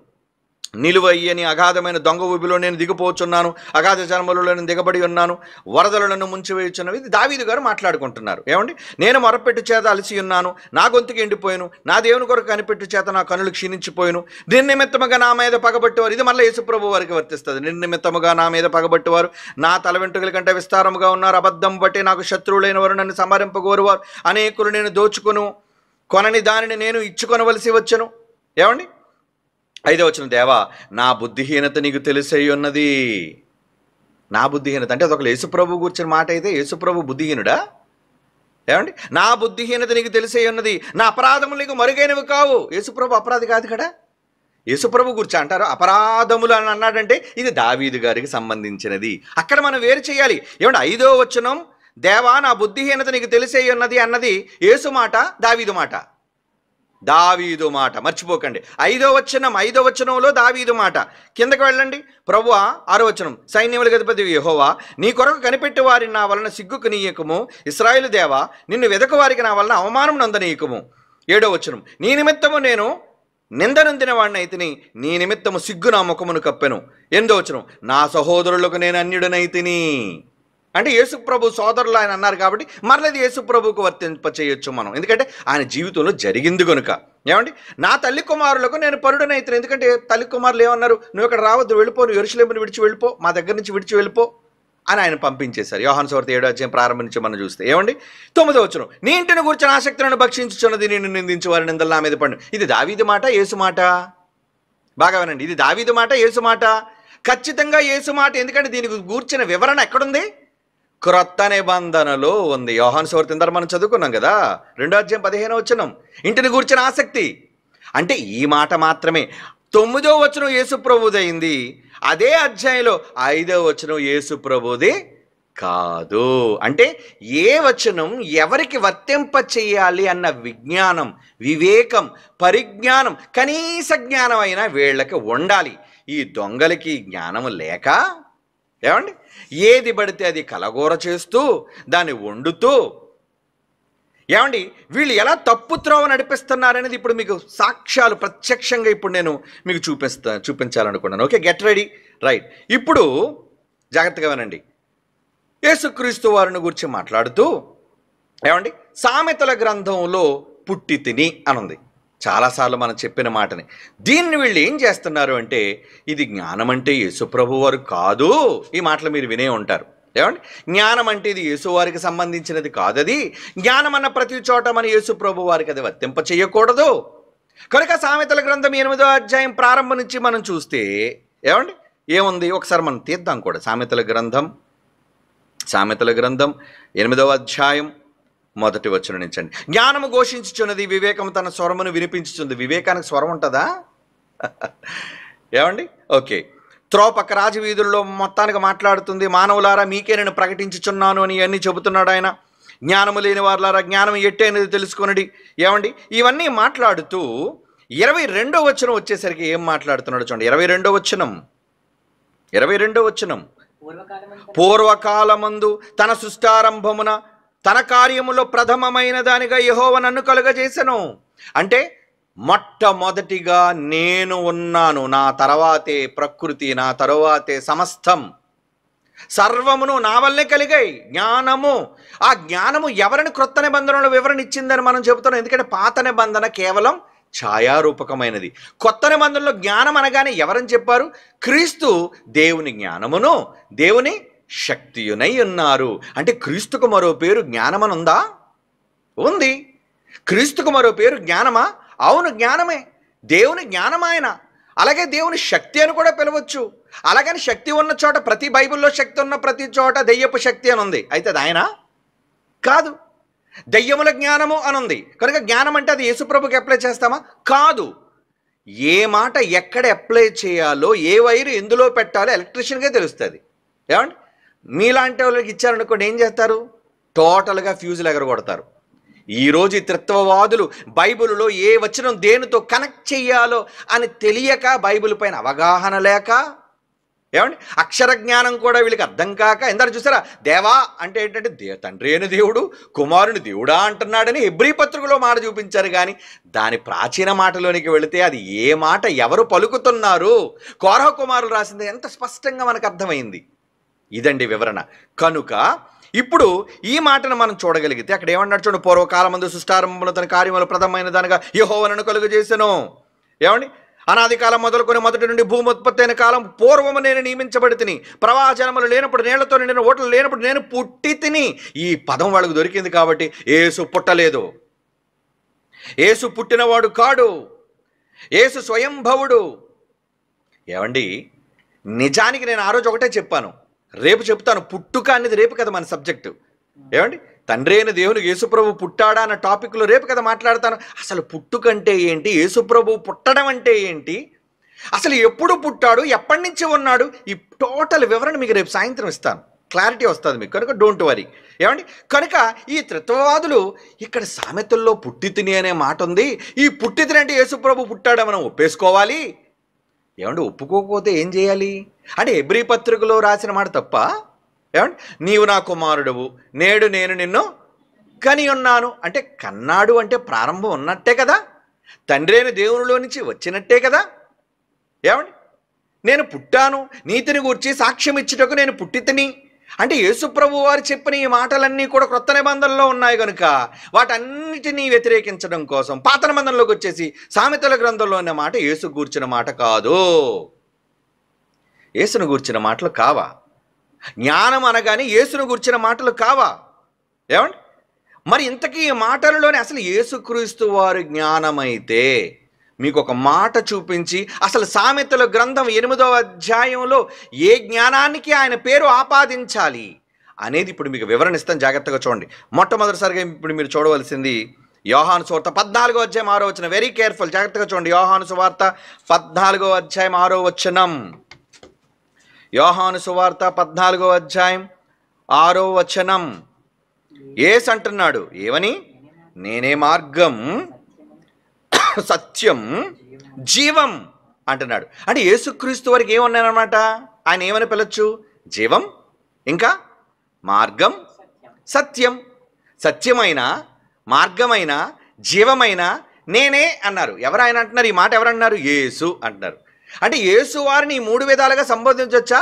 నిలువయ్యని అగాధమైన దొంగ ఊబిలో నేను దిగిపోచున్నాను, అగాధ జలములలో నేను దిగబడి ఉన్నాను, వరదలను ముంచివేయుచున్నవి. ఇది దావీదు గారు మాట్లాడుకుంటున్నారు. ఏమండి, నేను మొరపెట్టు చేత అలసి ఉన్నాను, నా గొంతుకి ఎండిపోయాను, నా దేవుని కొరకు కనిపెట్టు చేత నా కనులు క్షీణించిపోయాను, నిర్నిమిత్తముగా నా మీద పగబట్టేవారు. ఇది మళ్ళీ యేసుప్రభు వారికి వర్తిస్తుంది. నిర్నిమిత్తముగా నా మీద పగబట్టేవారు నా తల వెంట్రుకల కంటే విస్తారముగా ఉన్నారు, అబద్ధం బట్టి నాకు శత్రువులైన వారు నన్ను సంహరింపగోరువారు, అనేకులు నేను దోచుకును కొనని దానిని నేను ఇచ్చుకొనవలసి వచ్చను. ఏమండి, 5వ వచనం, దేవా నా బుద్ధిహీనత నీకు తెలిసై ఉన్నది. నా బుద్ధిహీనత అంటే అదొక యేసుప్రభు కూర్చున్న మాట అయితే యేసుప్రభు బుద్ధిహీనుడా? ఏమండి, నా బుద్ధిహీనత నీకు తెలిసై ఉన్నది, నా అపరాధములు నీకు మరుగైనవి కావు. యేసుప్రభు అపరాధి కాదు కదా. యేసుప్రభు గురించి అంటారు అపరాధములు అని అన్నాడంటే ఇది దావీదు గారికి సంబంధించినది. అక్కడ మనం వేరు చేయాలి. ఏమంటే 5వ వచనం, దేవా నా బుద్ధిహీనత నీకు తెలిసే ఉన్నది అన్నది యేసు మాట, దావీదు మాట. మర్చిపోకండి. 5వ వచనంలో దావీదు మాట. కిందకి వెళ్ళండి. ప్రభువా 6వ వచనం, సైన్యములకు అధిపతి యెహోవా నీ కొరకు కనిపెట్టి వారిని నా వలన సిగ్గుకు నీయకము, ఇశ్రాయేలు దేవా నిన్ను వెదకు వారికి నా వలన అవమానం నందనీయకము. 7వ వచనం, నీ నిమిత్తము నేను నిందనొందిన వాడిని అయితిని, నీ నిమిత్తము సిగ్గు నా ముఖమును కప్పెను. 8వ వచనం, నా సహోదరులకు నేను అన్యుడనైతిని. అంటే యేసుప్రభు సోదరులు ఆయన అన్నారు కాబట్టి మరలేదు యేసుప్రభుకు వర్తింప చేయొచ్చు మనం, ఎందుకంటే ఆయన జీవితంలో జరిగింది కనుక. ఏమండి, నా తల్లి కుమారులకు నేను పరుడనైతిని. ఎందుకంటే తల్లి కుమారులు ఏమన్నారు, నువ్వు ఇక్కడ రావద్దు, వెళ్ళిపో, నువ్వు యెరూషలేమును విడిచి వెళ్ళిపో, మా దగ్గర నుంచి విడిచి వెళ్ళిపో అని ఆయన పంపించేశారు. యోహాను సువార్త 7వ అధ్యాయం ప్రారంభం నుంచి మనం చూస్తే. ఏమండి, 9వ వచనం, నీ ఇంటిని గూర్చిన ఆసక్తులను భక్షించుచున్నది, నిన్ను నిందించు వారి నిందలు నా మీద పడు. ఇది దావీదు మాట, యేసు మాట? బాగా వినండి, ఇది దావీదు మాట, యేసు మాట? ఖచ్చితంగా యేసు మాట. ఎందుకంటే దీనికి గూర్చిన వివరణ ఎక్కడుంది? క్రొత్త నిబంధనలో ఉంది. యోహాను సువార్త ఇందరూ మనం చదువుకున్నాం కదా, 2వ అధ్యాయం 15వ వచనం, ఇంటిని గూర్చిన ఆసక్తి అంటే ఈ మాట మాత్రమే. 9వ వచనం యేసుప్రభుదైంది, అదే అధ్యాయంలో 5వ వచనం యేసుప్రభుది కాదు. అంటే ఏ వచనం ఎవరికి వర్తింప చేయాలి అన్న విజ్ఞానం, వివేకం, పరిజ్ఞానం, కనీస జ్ఞానం అయినా వీళ్ళకి ఉండాలి. ఈ దొంగలకి జ్ఞానం లేక, ఏమండి, ఏది పడితే అది కలగూర చేస్తూ దాన్ని వండుతూ, ఏమండి, వీళ్ళు ఎలా తప్పు త్రోవ నడిపిస్తున్నారనేది ఇప్పుడు మీకు సాక్ష్యాలు ప్రత్యక్షంగా ఇప్పుడు నేను మీకు చూపించాలనుకున్నాను. Okay, get ready, right. ఇప్పుడు జాగ్రత్తగా వినండి. యేసుక్రీస్తు వారిని గురించి మాట్లాడుతూ, ఏమండి, సామెతల గ్రంథంలో పుట్టి తిని అనుంది. చాలాసార్లు మనం చెప్పిన మాటని. దీన్ని వీళ్ళు ఏం చేస్తున్నారు అంటే, ఇది జ్ఞానం అంటే యేసుప్రభు వారు కాదు. ఈ మాటలు మీరు వినే ఉంటారు. ఏమండి, జ్ఞానం అంటే ఇది యేసువారికి సంబంధించినది కాదది. జ్ఞానం అన్న ప్రతి చోట మన యేసుప్రభు వారికి అది వర్తింప చేయకూడదు. కనుక సామెతల గ్రంథం 8వ అధ్యాయం ప్రారంభం నుంచి మనం చూస్తే ఏమండి ఏముంది, ఒకసారి మనం తీద్దాం కూడా. సామెతల గ్రంథం 8వ అధ్యాయం 1వ వచనం నుంచి అండి. జ్ఞానము ఘోషించుచున్నది, వివేకము తన స్వరమును వినిపించుచుంది. వివేకానికి స్వరం ఉంటుందా? ఏమండి, ఓకే. త్రోపక్క రాజవీధుల్లో మొత్తానికి మాట్లాడుతుంది. మానవులారా మీకే నేను ప్రకటించుచున్నాను అని అన్నీ చెబుతున్నాడు ఆయన. జ్ఞానము లేని వారులారా జ్ఞానం ఎట్టే అనేది తెలుసుకొనడి. ఏమండి, ఇవన్నీ మాట్లాడుతూ 22వ వచనం వచ్చేసరికి ఏం మాట్లాడుతున్నాడు చూడండి. 22వ వచనం. పూర్వకాలమందు తన సృష్టారంభమున తన కార్యములో ప్రథమమైన దానిగా యెహోవా నన్ను కలుగజేసెను. అంటే మొట్టమొదటిగా నేను ఉన్నాను, నా తర్వాతే ప్రకృతి, నా తరువాతే సమస్తం, సర్వమును నా వల్లే కలిగాయి. జ్ఞానము, ఆ జ్ఞానము ఎవరిని క్రొత్త నిబంధనలో వివరణ ఇచ్చిందని మనం చెబుతున్నాం. ఎందుకంటే పాత నిబంధన కేవలం ఛాయారూపకమైనది. కొత్త నిబంధనలో జ్ఞానం అనగానే ఎవరని చెప్పారు? క్రీస్తు దేవుని జ్ఞానమును దేవుని శక్తియునై ఉన్నారు. అంటే క్రీస్తుకు మరో పేరు జ్ఞానమనుందా? ఉంది. క్రీస్తుకు మరో పేరు జ్ఞానమా? అవును, జ్ఞానమే. దేవుని జ్ఞానం ఆయన. అలాగే దేవుని శక్తి అని కూడా పిలవచ్చు. అలాగని శక్తి ఉన్న చోట, ప్రతి బైబిల్లో శక్తి ఉన్న ప్రతి చోట దెయ్యపు శక్తి అని ఉంది. అయితే అది ఆయన కాదు. దెయ్యముల జ్ఞానము అని ఉంది కనుక జ్ఞానం అంటే అది యేసుప్రభుకి అప్లై చేస్తామా? కాదు. ఏ మాట ఎక్కడ అప్లై చేయాలో, ఏ వైరు ఎందులో పెట్టాలో ఎలక్ట్రీషియన్కే తెలుస్తుంది. ఏమండి, మీలాంటి వాళ్ళకి ఇచ్చారనుకోండి, ఏం చేస్తారు? టోటల్గా ఫ్యూజులు ఎగరగొడతారు. ఈరోజు ఈ త్రిత్వవాదులు బైబిల్లో ఏ వచనం దేనితో కనెక్ట్ చెయ్యాలో అని తెలియక, బైబిల్ పైన అవగాహన లేక, ఏమండి అక్షర జ్ఞానం కూడా వీళ్ళకి అర్థం కాక, ఎందరు చూసారా, దేవా అంటే ఏంటంటే తండ్రి అయిన దేవుడు కుమారుని దేవుడా అంటున్నాడని హెబ్రీ పత్రికలో మాట చూపించారు. కానీ దాని ప్రాచీన మాటలోనికి వెళితే అది ఏ మాట ఎవరు పలుకుతున్నారు, కోరహ కుమారులు రాసింది ఎంత స్పష్టంగా మనకు అర్థమైంది. ఇదండి వివరణ. కనుక ఇప్పుడు ఈ మాటను మనం చూడగలిగితే అక్కడ ఏమన్నాడు చూడండి. పూర్వకాలమందు సృష్టారంభంలో తన కార్యములు ప్రథమమైన దానిగా యెహోవా నన్ను కలుగజేసెను. ఏమండి, అనాది కాలం మొదలుకొని మొదటి నుండి భూమి ఉత్పత్తి అయిన కాలం పూర్వము నేను నియమించబడి తిని, ప్రవాహజనములు లేనప్పుడు, నీళ్లతో నిండిన ఓటలు లేనప్పుడు నేను పుట్టి తిని. ఈ పదం వాళ్ళకు దొరికింది కాబట్టి యేసు పుట్టలేదు, యేసు పుట్టినవాడు కాడు, యేసు స్వయంభవుడు. ఏమండి, నిజానికి నేను ఆ రోజు ఒకటే చెప్పాను, రేపు చెప్తాను. పుట్టుక అనేది రేపు కదా మన సబ్జెక్టు. ఏమండి, తండ్రి అయిన దేవునికి యేసుప్రభు పుట్టాడా అన్న టాపిక్లో రేపు కదా మాట్లాడతాను. అసలు పుట్టుకంటే ఏంటి, యేసుప్రభు పుట్టడం అంటే ఏంటి, అసలు ఎప్పుడు పుట్టాడు, ఎప్పటి నుంచి ఉన్నాడు, ఈ టోటల్ వివరణ మీకు రేపు సాయంత్రం ఇస్తాను. క్లారిటీ వస్తుంది మీకు. కనుక డోంట్ వరీ. ఏమండి, కనుక ఈ త్రిత్వవాదులు ఇక్కడ సామెతల్లో పుట్టి తిని అనే మాట ఉంది. ఈ పుట్టి తిని అంటే యేసుప్రభు పుట్టాడా మనం ఒప్పేసుకోవాలి. ఏమండి, ఒప్పుకోకపోతే ఏం చేయాలి? అంటే హెబ్రీ పత్రికలో రాసిన మాట తప్ప? ఏమండి, నీవు నా కుమారుడువు, నేడు నేను నిన్ను కని ఉన్నాను అంటే కన్నాడు అంటే ప్రారంభం ఉన్నట్టే కదా, తండ్రి అయిన దేవునిలో నుంచి వచ్చినట్టే కదా. ఏమండి, నేను పుట్టాను, నీతిని గూర్చి సాక్ష్యం ఇచ్చుటకు నేను పుట్టి తిని అంటే యేసుప్రభు వారు చెప్పిన ఈ మాటలన్నీ కూడా క్రొత్త నిబంధనలో ఉన్నాయి కనుక వాటన్నిటినీ వ్యతిరేకించడం కోసం పాత నిబంధనలోకి వచ్చేసి సామెతల గ్రంథంలో ఉన్న మాట యేసు గూర్చిన మాట కాదు, యేసును గూర్చిన మాటలు కావా. జ్ఞానం అనగానే యేసును గూర్చిన మాటలు కావా. ఏమండి, మరి ఇంతకీ ఈ మాటలలోనే అసలు యేసుక్రీస్తు వారి జ్ఞానమైతే మీకు ఒక మాట చూపించి అసలు సామెతల గ్రంథం 8వ అధ్యాయంలో ఏ జ్ఞానానికి ఆయన పేరు ఆపాదించాలి అనేది ఇప్పుడు మీకు వివరణ ఇస్తాను. జాగ్రత్తగా చూడండి. మొట్టమొదటిసారిగా ఇప్పుడు మీరు చూడవలసింది యోహాను సువార్త 14వ అధ్యాయం 6వ వచనం. వెరీ కేర్ఫుల్, జాగ్రత్తగా చూడండి. యోహాను సువార్త 14వ అధ్యాయం 6వ వచనం. యోహాను సువార్త 14వ అధ్యాయం 6వ వచనం. యేసు అంటున్నాడు ఏమని? నేనే మార్గం, సత్యం, జీవం అంటున్నాడు. అంటే యేసుక్రీస్తు వారికి ఏమన్నానమాట? ఆయన ఏమని పిలవచ్చు? జీవం, ఇంకా మార్గం, సత్యం. సత్యమైన, మార్గమైన, జీవమైన నేనే అన్నారు. ఎవరు ఆయన అంటున్నారు? ఈ మాట ఎవరన్నారు? యేసు అంటున్నారు. అంటే యేసు వారిని ఈ 3 విధాలుగా సంబోధించవచ్చా?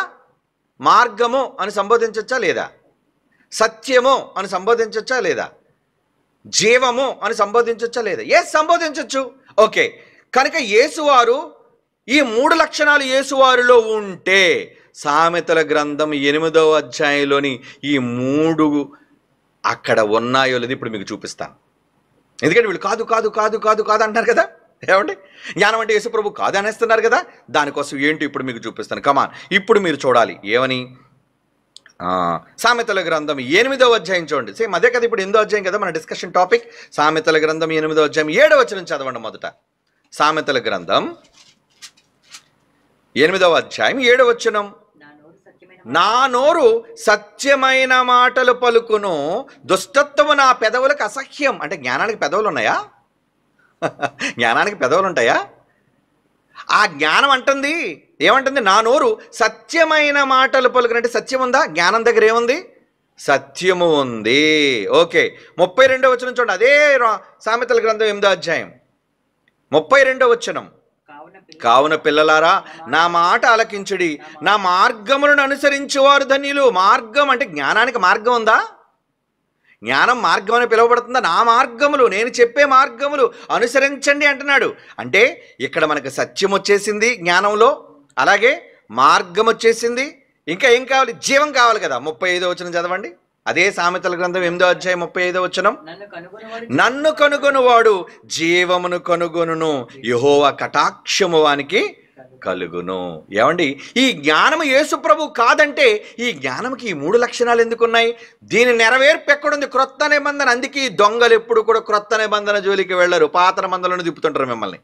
మార్గము అని సంబోధించవచ్చా లేదా? సత్యము అని సంబోధించవచ్చా లేదా? జీవము అని సంబోధించవచ్చా లేదా? సంబోధించవచ్చు. ఓకే, కనుక యేసువారు ఈ 3 లక్షణాలు యేసువారిలో ఉంటే సామెతల గ్రంథం 8వ అధ్యాయంలోని ఈ 3 అక్కడ ఉన్నాయో లేదు ఇప్పుడు మీకు చూపిస్తాను. ఎందుకంటే వీళ్ళు కాదు కాదు కాదు కాదు కాదు అంటున్నారు కదా, ఏమండి జ్ఞానం అంటే యేసుప్రభు కాదు అనేస్తున్నారు కదా, దానికోసం ఏంటి ఇప్పుడు మీకు చూపిస్తాను. కమాన్, ఇప్పుడు మీరు చూడాలి ఏమని. సామెతల గ్రంథం 8వ అధ్యాయం చూడండి. సేమ్ అదే కదా, ఇప్పుడు 8వ అధ్యాయం కదా మన డిస్కషన్ టాపిక్. సామెతల గ్రంథం 8వ అధ్యాయం 7వ వచనం చదవండి మొదట. సామెతల గ్రంథం 8వ అధ్యాయం 7వ వచనం. నా నోరు సత్యమైన మాటలు పలుకును, దుష్టత్వము నా పెదవులకు అసహ్యం. అంటే జ్ఞానానికి పెదవులు ఉన్నాయా? జ్ఞానానికి పెదవులు ఉంటాయా? ఆ జ్ఞానం అంటుంది ఏమంటుంది? నా నోరు సత్యమైన మాటలు పలుకునంటే సత్యం ఉందా? జ్ఞానం దగ్గర ఏముంది? సత్యము ఉంది. ఓకే, 32వ వచనం చూడండి. అదే సామెతల గ్రంథం 8వ అధ్యాయం 32వ వచనం. కావున పిల్లలారా నా మాట ఆలకించుడి, నా మార్గములను అనుసరించేవారు ధన్యులు. మార్గం అంటే జ్ఞానానికి మార్గం ఉందా? జ్ఞానం మార్గం అని పిలువబడుతుందా? నా మార్గములు, నేను చెప్పే మార్గములు అనుసరించండి అంటున్నాడు. అంటే ఇక్కడ మనకు సత్యం వచ్చేసింది జ్ఞానంలో, అలాగే మార్గం వచ్చేసింది. ఇంకా ఏం కావాలి? జీవం కావాలి కదా. 35వ వచనం చదవండి. అదే సామెతల గ్రంథం 8వ అధ్యాయం 35వ వచనం. నన్ను కనుగొనువాడు జీవమును కనుగొనును, యెహోవా కటాక్షము వానికి కలుగును. ఏమండి, ఈ జ్ఞానము యేసుప్రభు కాదంటే ఈ జ్ఞానంకి ఈ 3 లక్షణాలు ఎందుకున్నాయి? దీని నెరవేర్పు ఎక్కడుంది? క్రొత్త నిబంధన. అందుకే ఈ దొంగలు ఎప్పుడు కూడా క్రొత్త నిబంధన జోలికి వెళ్ళరు, పాత నిబంధనలను తిప్పుతుంటారు మిమ్మల్ని.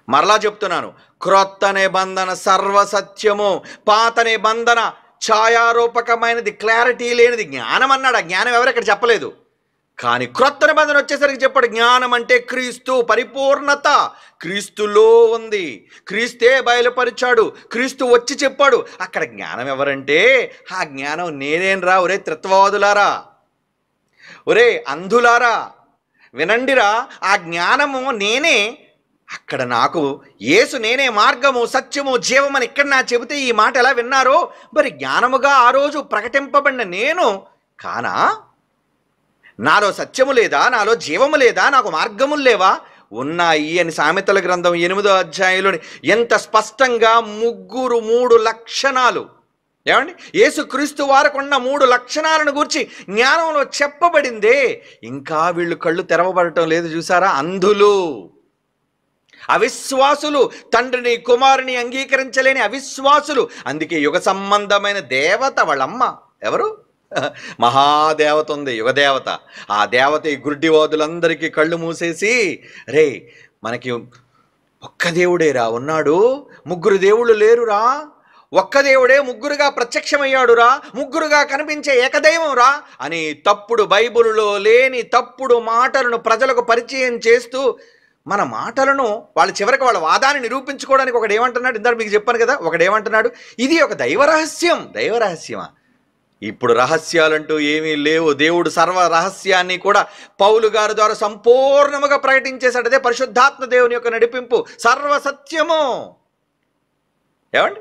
మరలా చెప్తున్నాను, క్రొత్త నిబంధన సర్వసత్యము, పాత నిబంధన ఛాయారూపకమైనది, క్లారిటీ లేనిది. జ్ఞానం అన్నాడు, ఆ జ్ఞానం ఎవరెక్కడ చెప్పలేదు. కానీ క్రొత్త నిబంధన వచ్చేసరికి చెప్పాడు, జ్ఞానం అంటే క్రీస్తు, పరిపూర్ణత క్రీస్తులో ఉంది. క్రీస్తే బయలుపరిచాడు, క్రీస్తు వచ్చి చెప్పాడు. అక్కడ జ్ఞానం ఎవరంటే ఆ జ్ఞానం నేనేం రా. ఒరే త్రిత్వవాదులారా, ఒరే అంధులారా, వినండిరా, ఆ జ్ఞానము నేనే. అక్కడ నాకు యేసు నేనే మార్గము సత్యము జీవమని ఇక్కడ నా చెబితే ఈ మాట ఎలా విన్నారో, మరి జ్ఞానముగా ఆ రోజు ప్రకటింపబడిన నేను కానా? నాలో సత్యము లేదా? నాలో జీవము లేదా? నాకు మార్గములు లేవా? ఉన్నాయి అని సామెతల గ్రంథం 8వ అధ్యాయంలోని ఎంత స్పష్టంగా 3 లక్షణాలు, ఏమండి యేసుక్రీస్తు వారికి ఉన్న 3 లక్షణాలను గురించి జ్ఞానంలో చెప్పబడిందే. ఇంకా వీళ్ళు కళ్ళు తెరవబడటం లేదు చూసారా? అంధులు, అవిశ్వాసులు, తండ్రిని కుమారుని అంగీకరించలేని అవిశ్వాసులు. అందుకే యుగ సంబంధమైన దేవత వాళ్ళమ్మ ఎవరు? మహాదేవత ఉంది, యుగదేవత. ఆ దేవత ఈ గుడ్డివాదులందరికీ కళ్ళు మూసేసి, రే మనకి ఒక్క దేవుడేరా ఉన్నాడు, 3 దేవుళ్ళు లేరురా, ఒక్క దేవుడే 3గా ప్రత్యక్షమయ్యాడురా, 3గా కనిపించే ఏకదైవం రా అని తప్పుడు బైబిలులో లేని తప్పుడు మాటలను ప్రజలకు పరిచయం చేస్తూ మన మాటలను చివరికి వాళ్ళ వాదాన్ని నిరూపించుకోవడానికి ఒకడు ఏమంటున్నాడు? ఇందాక మీకు చెప్పాను కదా, ఒకడు ఏమంటున్నాడు? ఇది ఒక దైవరహస్యం. దైవరహస్యమా? ఇప్పుడు రహస్యాలంటూ ఏమీ లేవు. దేవుడు సర్వ రహస్యాన్ని కూడా పౌలు గారి ద్వారా సంపూర్ణముగా ప్రకటించేశాడు. అదే పరిశుద్ధాత్మ దేవుని యొక్క నడిపింపు, సర్వసత్యము. ఏమండి,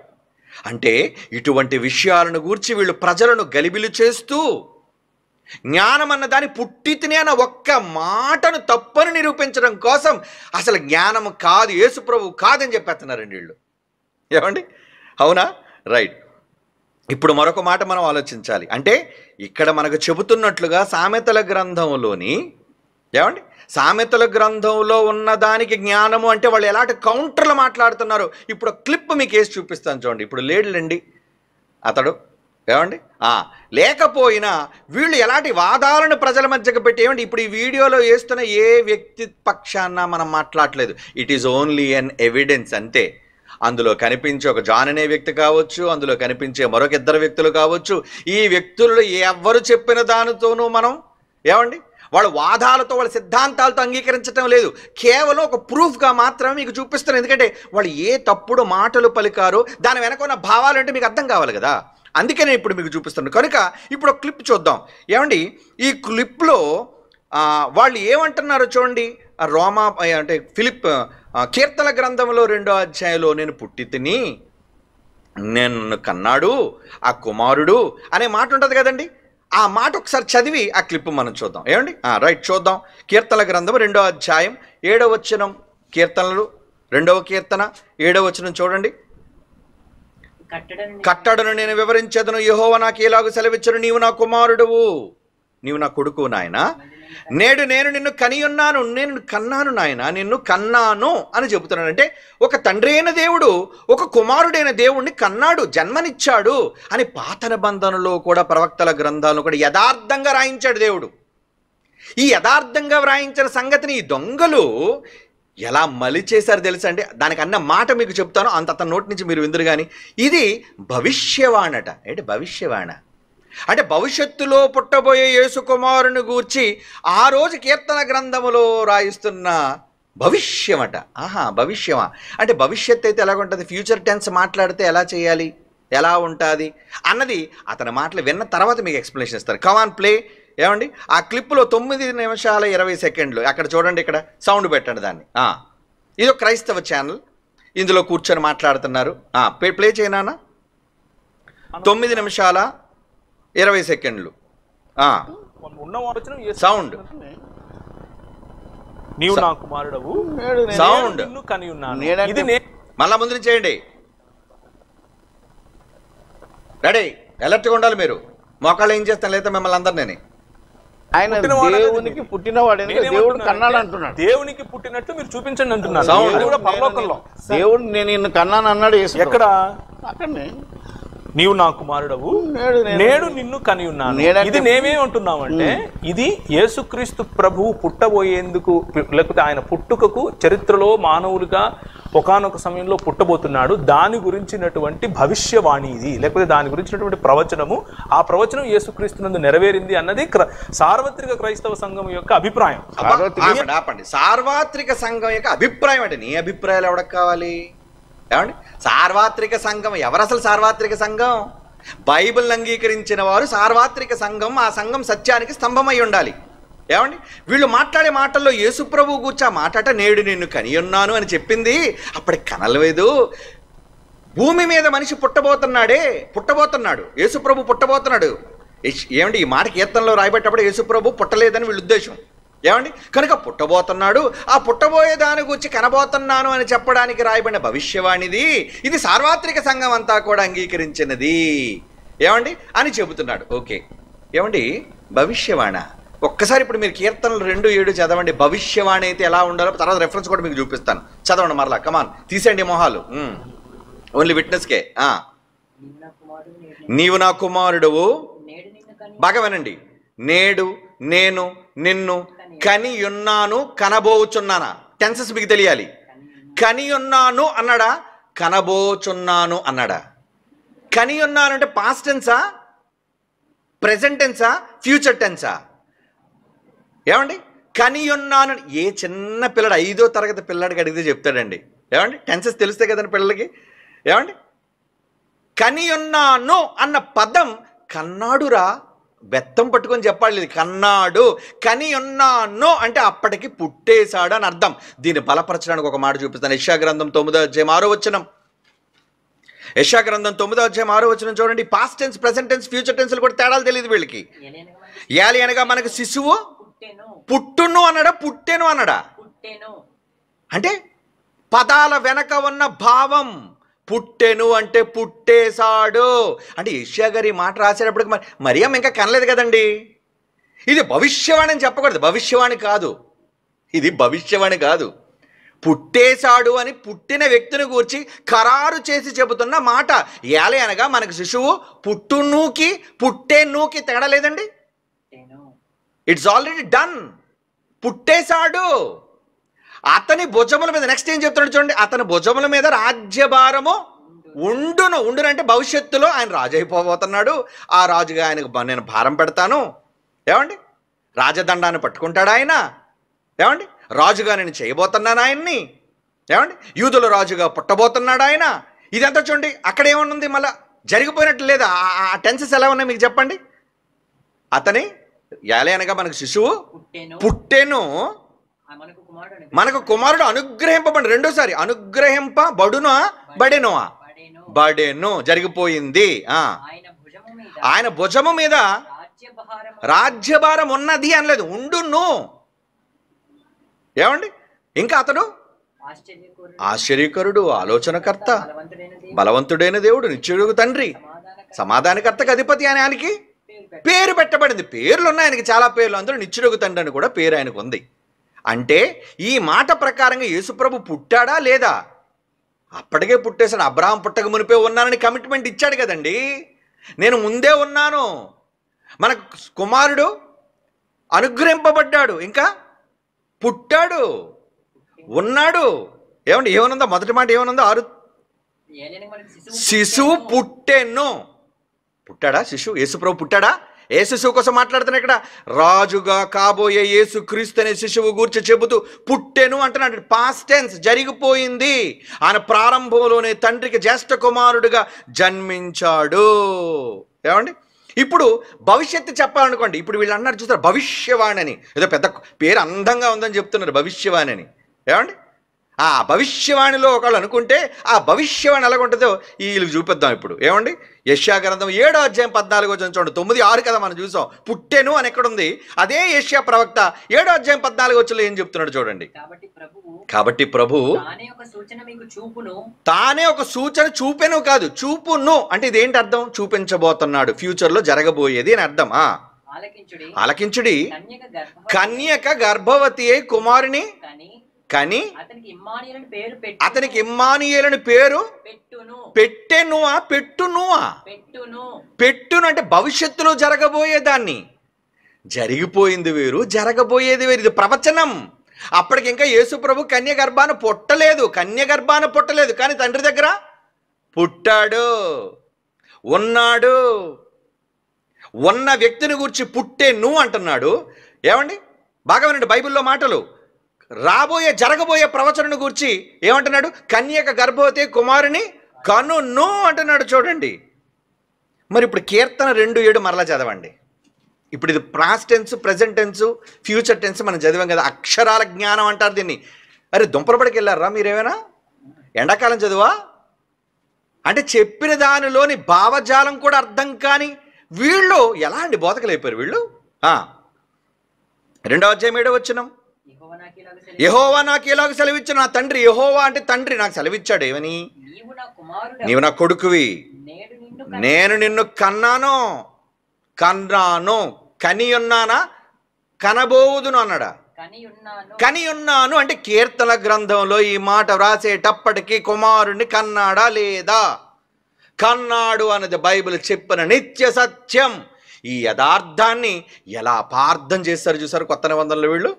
అంటే ఇటువంటి విషయాలను గూర్చి వీళ్ళు ప్రజలను గలిబిలి చేస్తూ జ్ఞానం అన్న దాని పుట్టితిని అన్న ఒక్క మాటను తప్పని నిరూపించడం కోసం అసలు జ్ఞానం కాదు, యేసుప్రభు కాదని చెప్పేస్తున్నారండి వీళ్ళు. ఏమండి, అవునా? రైట్. ఇప్పుడు మరొక మాట మనం ఆలోచించాలి. అంటే ఇక్కడ మనకు చెబుతున్నట్లుగా సామెతల గ్రంథంలోని, ఏమండి సామెతల గ్రంథంలో ఉన్న దానికి జ్ఞానము అంటే వాళ్ళు ఎలాంటి కౌంటర్లు మాట్లాడుతున్నారు. ఇప్పుడు క్లిప్ మీకు వేసి చూపిస్తాను చూడండి. ఇప్పుడు లేడులేండి అతడు, ఏమండి లేకపోయినా వీళ్ళు ఎలాంటి వాదాలను ప్రజల మధ్యకు పెట్టి, ఏమండి ఇప్పుడు ఈ వీడియోలో వేస్తున్న ఏ వ్యక్తి పక్షాన మనం మాట్లాడలేదు. It is only an evidence అంతే. అందులో కనిపించే ఒక జాన్ అనే వ్యక్తి కావచ్చు, అందులో కనిపించే మరొక 2 వ్యక్తులు కావచ్చు. ఈ వ్యక్తులలో ఎవరు చెప్పిన దానితోనూ మనం, ఏమండి వాళ్ళ వాదాలతో వాళ్ళ సిద్ధాంతాలతో అంగీకరించడం లేదు. కేవలం ఒక ప్రూఫ్గా మాత్రమే మీకు చూపిస్తాను. ఎందుకంటే వాళ్ళు ఏ తప్పుడు మాటలు పలికారో దాని వెనక ఉన్న భావాలు అంటే మీకు అర్థం కావాలి కదా. అందుకే నేను ఇప్పుడు మీకు చూపిస్తాను. కనుక ఇప్పుడు ఒక క్లిప్ చూద్దాం. ఏమండి ఈ క్లిప్లో వాళ్ళు ఏమంటున్నారో చూడండి. రోమా అంటే ఫిలిప్ కీర్తన గ్రంథంలో 2వ అధ్యాయంలో నేను పుట్టి తిని నన్ను కన్నాడు ఆ కుమారుడు అనే మాట ఉంటుంది కదండి. ఆ మాట ఒకసారి చదివి ఆ క్లిప్ మనం చూద్దాం. ఏమండి రైట్, చూద్దాం. కీర్తన గ్రంథం 2వ అధ్యాయం 7వ వచనం. కీర్తనలు 2వ కీర్తన 7వ వచనం చూడండి. కట్టడను నేను వివరించేదను, యెహోవా నాకు ఎలాగూ సెలవిచ్చును, నీవు నా కుమారుడువు, నీవు నా కొడుకు నాయన, నేడు నేను నిన్ను కనియున్నాను, నేను కన్నాను నాయన, నిన్ను కన్నాను అని చెబుతున్నాడు. అంటే ఒక తండ్రి అయిన దేవుడు ఒక కుమారుడైన దేవుణ్ణి కన్నాడు, జన్మనిచ్చాడు అని పాత నిబంధనలో కూడా ప్రవక్తల గ్రంథాలను కూడా యథార్థంగా రాయించాడు దేవుడు. ఈ యథార్థంగా వ్రాయించిన సంగతిని ఈ దొంగలు ఎలా మలిచేశారు తెలుసా అండి? దానికి అన్న మాట మీకు చెప్తాను, అంత అతని నోటి నుంచి మీరు విందురు. కానీ ఇది భవిష్యవాణట. ఏంటి భవిష్యవాణ అంటే? భవిష్యత్తులో పుట్టబోయే యేసు కుమారుని గూర్చి ఆ రోజు కీర్తన గ్రంథములో రాయిస్తున్న భవిష్యమట. ఆహా, భవిష్యమా అంటే భవిష్యత్తు అయితే ఎలాగుంటుంది? ఫ్యూచర్ టెన్స్ మాట్లాడితే ఎలా చేయాలి, ఎలా ఉంటుంది అన్నది అతని మాటలు విన్న తర్వాత మీకు ఎక్స్ప్లెనేషన్ ఇస్తారు. కమాన్ ప్లే. ఏమండి ఆ క్లిప్లో 9 నిమిషాల 20 సెకండ్లు అక్కడ చూడండి, ఇక్కడ సౌండ్ పెట్టండి దాన్ని. ఇది ఒక క్రైస్తవ ఛానల్, ఇందులో కూర్చొని మాట్లాడుతున్నారు. ప్లే చేయనా? 9 నిమిషాల 20 సెకండ్లు సౌండ్. నీవు నా కుమారుడవు, సౌండ్ నిన్ను కనియున్నాను. ఇది మళ్ళా ముందు నుంచి చేయండి. రెడీ, అలర్ట్గా ఉండాలి మీరు. మోకాళ్ళు ఏం చేస్తాను లేదా మిమ్మల్ని అందరినీ. ఆయన దేవునికి పుట్టినవాడు, దేవుడు కన్నాడు అంటున్నాడు. దేవునికి పుట్టినట్టు మీరు చూపించండి అంటున్నారు. కూడా పరలోకంలో దేవుడు నేను నిన్ను కన్నాను అన్నాడు. ఎక్కడ? అక్కడనే. నీవు నా కుమారుడవు, నేడు నిన్ను కని ఉన్నాను. ఇది నేమేమంటున్నామంటే, ఇది యేసుక్రీస్తు ప్రభువు పుట్టబోయేందుకు, లేకపోతే ఆయన పుట్టుకకు చరిత్రలో మానవులుగా ఒకానొక సమయంలో పుట్టబోతున్నాడు, దాని గురించినటువంటి భవిష్యవాణి ఇది, లేకపోతే దాని గురించినటువంటి ప్రవచనము. ఆ ప్రవచనం యేసుక్రీస్తునందు నెరవేరింది అన్నది సార్వత్రిక క్రైస్తవ సంఘం యొక్క అభిప్రాయం. సార్వత్రిక సంఘం యొక్క అభిప్రాయం అంటే నీ అభిప్రాయాలు ఎవరికి కావాలి? ఏమండి సార్వత్రిక సంఘం ఎవరు? అసలు సార్వత్రిక సంఘం బైబిల్ అంగీకరించిన వారు సార్వత్రిక సంఘం. ఆ సంఘం సత్యానికి స్తంభమై ఉండాలి. ఏమండి వీళ్ళు మాట్లాడే మాటల్లో యేసుప్రభు కూర్చా మాట్లాట నేడు నిన్ను కనియున్నాను అని చెప్పింది అప్పటికి కనలేదు. భూమి మీద మనిషి పుట్టబోతున్నాడు, యేసుప్రభు పుట్టబోతున్నాడు. ఏమండి ఈ మాట కీర్తనలో రాయబెట్టప్పుడు యేసుప్రభు పుట్టలేదని వీళ్ళ ఉద్దేశం. ఏమండి కనుక పుట్టబోతున్నాడు, ఆ పుట్టబోయే దాని గురించి కనబోతున్నాను అని చెప్పడానికి రాయబడిన భవిష్యవాణిది. ఇది సార్వత్రిక సంఘం అంతా కూడా అంగీకరించినది ఏమండి అని చెబుతున్నాడు. ఓకే ఏమండి భవిష్యవాణ ఒక్కసారి ఇప్పుడు మీరు కీర్తనలు 2:7 చదవండి. భవిష్యవాణి అయితే ఎలా ఉండాలో తర్వాత రెఫరెన్స్ కూడా మీకు చూపిస్తాను. చదవండి మరలా. కమాన్ తీసేయండి మొహాలు. ఓన్లీ విట్నెస్కే. నీవు నా కుమారుడువు, బాగా వినండి. నేడు నేను నిన్ను కనియున్నాను, కనబోచున్నానా? టెన్సెస్ మీకు తెలియాలి. కనియున్నాను అన్నాడా, కనబోచున్నాను అన్నాడా? కనియున్నాను అంటే పాస్ట్ టెన్సా, ప్రెజెంట్ టెన్సా, ఫ్యూచర్ టెన్సా? ఏమండి కనియున్నాను ఏ చిన్న పిల్లడు 5వ తరగతి పిల్లడికి అడిగితే చెప్తాడండి. ఏమండి టెన్సెస్ తెలిస్తే కదండి పిల్లలకి. ఏమండి కనియున్నాను అన్న పదం కన్నాడురా, బెత్తం పట్టుకొని చెప్పాలి. కన్నాడు. కనియున్నాను అంటే అప్పటికి పుట్టేశాడు అని అర్థం. దీన్ని బలపరచడానికి ఒక మాట చూపిస్తాను. యెషయా గ్రంథం 9వ అధ్యాయం 6వ వచనం. యెషయా గ్రంథం 9వ అధ్యాయం 6వ వచనం చూడండి. Past tense, present tense, future టెన్స్లు కూడా తేడాలు తెలియదు వీళ్ళకి. యాలి అనగా మనకు శిశువు పుట్టును అన్నాడా, పుట్టెను అన్నాడా? అంటే పదాల వెనక ఉన్న భావం. పుట్టెను అంటే పుట్టేశాడు అంటే యెషయా గారి మాట రాసేటప్పటికి మరియమ్మ ఇంకా కనలేదు కదండి. ఇది భవిష్యవాణి అని చెప్పకూడదు. భవిష్యవాణి కాదు, ఇది భవిష్యవాణి కాదు. పుట్టేశాడు అని పుట్టిన వ్యక్తిని గూర్చి ఖరారు చేసి చెబుతున్న మాట. యాలి అనగా మనకు శిశువు పుట్టునూకి పుట్టేనూకి తేడా లేదండి. It's already done. పుట్టేశాడు. అతని భుజముల మీద నెక్స్ట్ ఏం చెప్తున్నాడు చూడండి. అతని భుజముల మీద రాజ్యభారము ఉండును. ఉండునంటే భవిష్యత్తులో ఆయన రాజు అయిపోబోతున్నాడు. ఆ రాజుగా ఆయనకు నేను భారం పెడతాను. ఏమండి రాజదండాన్ని పట్టుకుంటాడు ఆయన. ఏమండి రాజుగా నేను చేయబోతున్నాను ఆయన్ని. ఏమండి యూదుల రాజుగా పుట్టబోతున్నాడు ఆయన. ఇదంతా చూడండి. అక్కడ ఏమనుంది మళ్ళా జరిగిపోయినట్టు లేదా? ఆ టెన్సెస్ ఎలా ఉన్నాయి మీకు చెప్పండి. అతని యాలే అనగా మనకు శిశువు పుట్టెను, మనకు కుమారుడు అనుగ్రహింపబడి. రెండోసారి అనుగ్రహింపబడునా బడెనువా? బడెను జరిగిపోయింది. ఆయన భుజము మీద రాజ్యభారం ఉన్నది అనలేదు, ఉండును. ఏమండి ఇంకా అతడు ఆశ్చర్యకరుడు, ఆలోచనకర్త, బలవంతుడైన దేవుడు, నిత్యుడు తండ్రి, సమాధానకర్తకు అధిపతి అని ఆయనకి పేరు పెట్టబడింది. పేర్లు ఉన్నాయి ఆయనకి, చాలా పేర్లు. అందులో నిత్యుడు తండ్రి అని కూడా పేరు ఆయనకు ఉంది. అంటే ఈ మాట ప్రకారంగా యేసుప్రభు పుట్టాడా లేదా? అప్పటికే పుట్టేశాడు. అబ్రహాం పుట్టక మునిపే ఉన్నానని కమిట్మెంట్ ఇచ్చాడు కదండి. నేను ముందే ఉన్నాను. మన కుమారుడు అనుగ్రహింపబడ్డాడు, ఇంకా పుట్టాడు, ఉన్నాడు. ఏమనుందో మొదటి మాట ఏమనుందో? శిశువు పుట్టెను. పుట్టాడా శిశువు? యేసుప్రభు పుట్టాడా? ఏ శిశువు కోసం మాట్లాడుతున్నా ఇక్కడ? రాజుగా కాబోయే యేసు క్రీస్తు అనే శిశువు గురించి చెబుతూ పుట్టెను అంటున్నాడు. పాస్ట్ టెన్స్, జరిగిపోయింది. ఆయన ప్రారంభంలోనే తండ్రికి జ్యేష్ఠ కుమారుడుగా జన్మించాడు. ఏమండి? ఇప్పుడు భవిష్యత్తు చెప్పాలనుకోండి. ఇప్పుడు వీళ్ళు అన్నారు చూస్తారు భవిష్యవాణి అని, ఏదో పెద్ద పేరు అందంగా ఉందని చెప్తున్నారు భవిష్యవాణి అని. ఏమండి? ఆ భవిష్యవాణిలో ఒకళ్ళు అనుకుంటే ఆ భవిష్యవాణి ఎలాగుంటుందో వీళ్ళకి చూపిద్దాం ఇప్పుడు. ఏమండి? యెషయా గ్రంథం 7వ అధ్యాయం 14వ చూడండి. 9:6 కదా మనం చూసాం. పుట్టెను అని ఎక్కడుంది? అదే యెషయా ప్రవక్త 7వ అధ్యాయం 14వ ఏం చెప్తున్నాడు చూడండి. కాబట్టి ప్రభువు తానే ఒక సూచన చూపెను కాదు, చూపును. అంటే ఇదేంటి అర్థం? చూపించబోతున్నాడు, ఫ్యూచర్ లో జరగబోయేది అని అర్థం. ఆలకించుడి, కన్యక గర్భవతి అయి కుమారుని కని అతనికి ఇమ్మానుయేలని పేరు పెట్టెనువా? పెట్టును అంటే భవిష్యత్తులో జరగబోయేదాన్ని. జరిగిపోయింది వేరు, జరగబోయేది వేరు. ఇది ప్రవచనం. అప్పటికి ఇంకా యేసు ప్రభు కన్య గర్భాన పుట్టలేదు, కానీ తండ్రి దగ్గర పుట్టాడు, ఉన్నాడు. ఉన్న వ్యక్తిని గురించి పుట్టెను అంటున్నాడు. ఏమండి? బాగా వినండి బైబిల్లో మాటలు. జరగబోయే ప్రవచనను గురించి ఏమంటున్నాడు? కన్యక గర్భవతి కుమారుని కనును అంటున్నాడు. చూడండి మరి ఇప్పుడు కీర్తన 2:7 మరలా చదవండి. ఇప్పుడు ఇది past tense, present tense, future tense మనం చదివాం కదా. అక్షరాల జ్ఞానం అంటారు దీన్ని. అరే దుంపలపడికి వెళ్ళారా మీరేమైనా? ఎండాకాలం చదువా? అంటే చెప్పిన దానిలోని భావజాలం కూడా అర్థం కాని వీళ్ళు ఎలా అండి బోధకలైపోయారు వీళ్ళు. 2వ అధ్యాయం 7వ వచనం, యెహోవా నాకు ఇలాగ సెలవిచ్చాడు. నా తండ్రి యెహోవా అంటే తండ్రి నాకు సెలవిచ్చాడు. ఏమని? నీవు నా కొడుకువి, నేను నిన్ను కన్నాను. కని ఉన్నానా? కనబోదును అన్నాడా? కని ఉన్నాను అంటే కీర్తన గ్రంథంలో ఈ మాట వ్రాసేటప్పటికీ కుమారుణ్ణి కన్నాడా లేదా? కన్నాడు అన్నది బైబిల్ చెప్పిన నిత్య సత్యం. ఈ యథార్థాన్ని ఎలా అపార్థం చేస్తారు చూసారు కొత్త నిబంధనలు వీళ్ళు.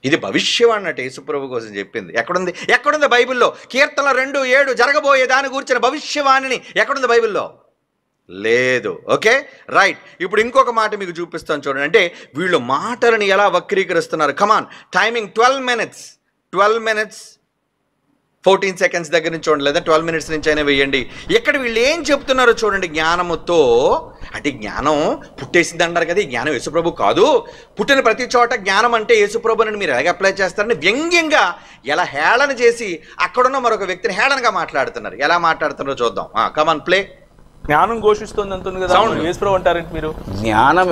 ఇది భవిష్యవాణి అన్నట్టు యేసుప్రభు కోసం చెప్పింది. ఎక్కడుంది బైబిల్లో? కీర్తన 2:7 జరగబోయే దాని గురించిన భవిష్యవాణిని ఎక్కడుంది బైబిల్లో? లేదు. Okay, right. ఇప్పుడు ఇంకొక మాట మీకు చూపిస్తాను చూడండి. అంటే వీళ్ళు మాటలను ఎలా వక్రీకరిస్తున్నారు. కమాన్, టైమింగ్ 12 minutes 14 seconds దగ్గర నుంచి చూడండి, లేదా 12 minutes నుంచి అయినా వేయండి. ఇక్కడ వీళ్ళు ఏం చెప్తున్నారో చూడండి. జ్ఞానముతో అంటే జ్ఞానం పుట్టేసింది అంటారు కదా, ఈ జ్ఞానం యేసుప్రభు కాదు. పుట్టిన ప్రతి చోట జ్ఞానం అంటే యేసుప్రభు అని మీరు ఎలాగ అప్లై చేస్తారని వ్యంగ్యంగా ఎలా హేళన చేసి అక్కడున్న మరొక వ్యక్తిని హేళనగా మాట్లాడుతున్నారు. ఎలా మాట్లాడుతున్నారో చూద్దాం. కమాన్ ప్లే. జ్ఞానం ఘోషిస్తుంది అంటుంది కదా, యేసుప్రభు అంటారేంటి మీరు? జ్ఞానం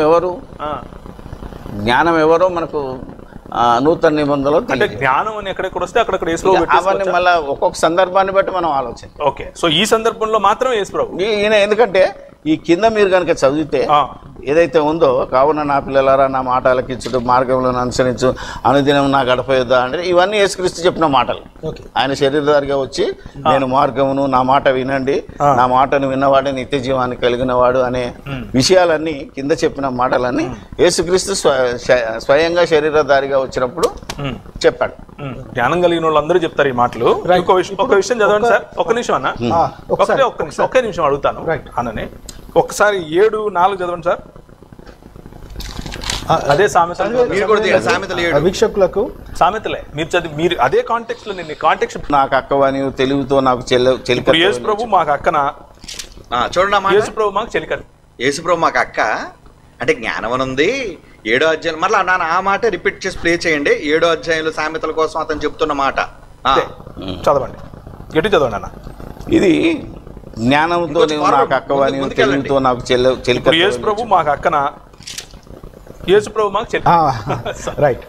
ఎవరో మనకు నూతన నిబంధనలో అంటే జ్ఞానం అని ఎక్కడెక్కడ వస్తే అక్కడ యేసుప్రభు అవన్నీ మళ్ళీ ఒక్కొక్క సందర్భాన్ని బట్టి మనం ఆలోచన. ఓకే, సో ఈ సందర్భంలో మాత్రం యేసుప్రభు ఈయన ఎందుకంటే ఈ కింద మీరు కనుక చదివితే ఏదైతే ఉందో, కావున నా పిల్లలారా నా మాట ఆలకించుడు, మార్గంలో అనుసరించు, అనుదినం నా గడపయుద్దా అంటే ఇవన్నీ యేసుక్రీస్తు చెప్పిన మాటలు. ఆయన శరీరధారిగా వచ్చి నేను మార్గమును, నా మాట వినండి, నా మాటను విన్నవాడే నిత్య జీవాన్ని కలిగిన వాడు అనే విషయాలన్నీ కింద చెప్పిన మాటలన్నీ యేసుక్రీస్తు స్వయంగా శరీరధారిగా వచ్చినప్పుడు చెప్పాడు. జ్ఞానం కలిగిన వాళ్ళందరూ చెప్తారు ఈ మాటలు. ఒక విషయం చదవండి సార్, ఒక్క నిమిషం అన్న, ఒకే నిమిషం అడుగుతాను అన్ననే. ఒకసారి 7:4 చదవండి సార్. అదే వీక్షకులకు సామెతలే మీరు అదే కాంటెక్స్ట్ లో కాంటెక్స్ట్. నాకు అక్కవని తెలుగుతో నాకు చెలిక. యేసుప్రభు మాకు అక్కన చూడండి, యేసుప్రభు మాకు చెలికడు. యేసుప్రభు మాకు అక్క అంటే జ్ఞానం అని ఉంది. 7వ అధ్యాయం మళ్ళీ నాన్న ఆ మాట రిపీట్ చేసి ప్లే చేయండి. 7వ అధ్యాయంలో సామెతల కోసం అతను చెప్తున్న మాట చదవండి, గట్టి చదవండి అన్న. ఇది జ్ఞానంతో నాకు అక్కవని తెలుగుతో నాకు చెలిక. యేసుప్రభు మాకు అక్కన, యేసుప్రభు మాకు రైట్.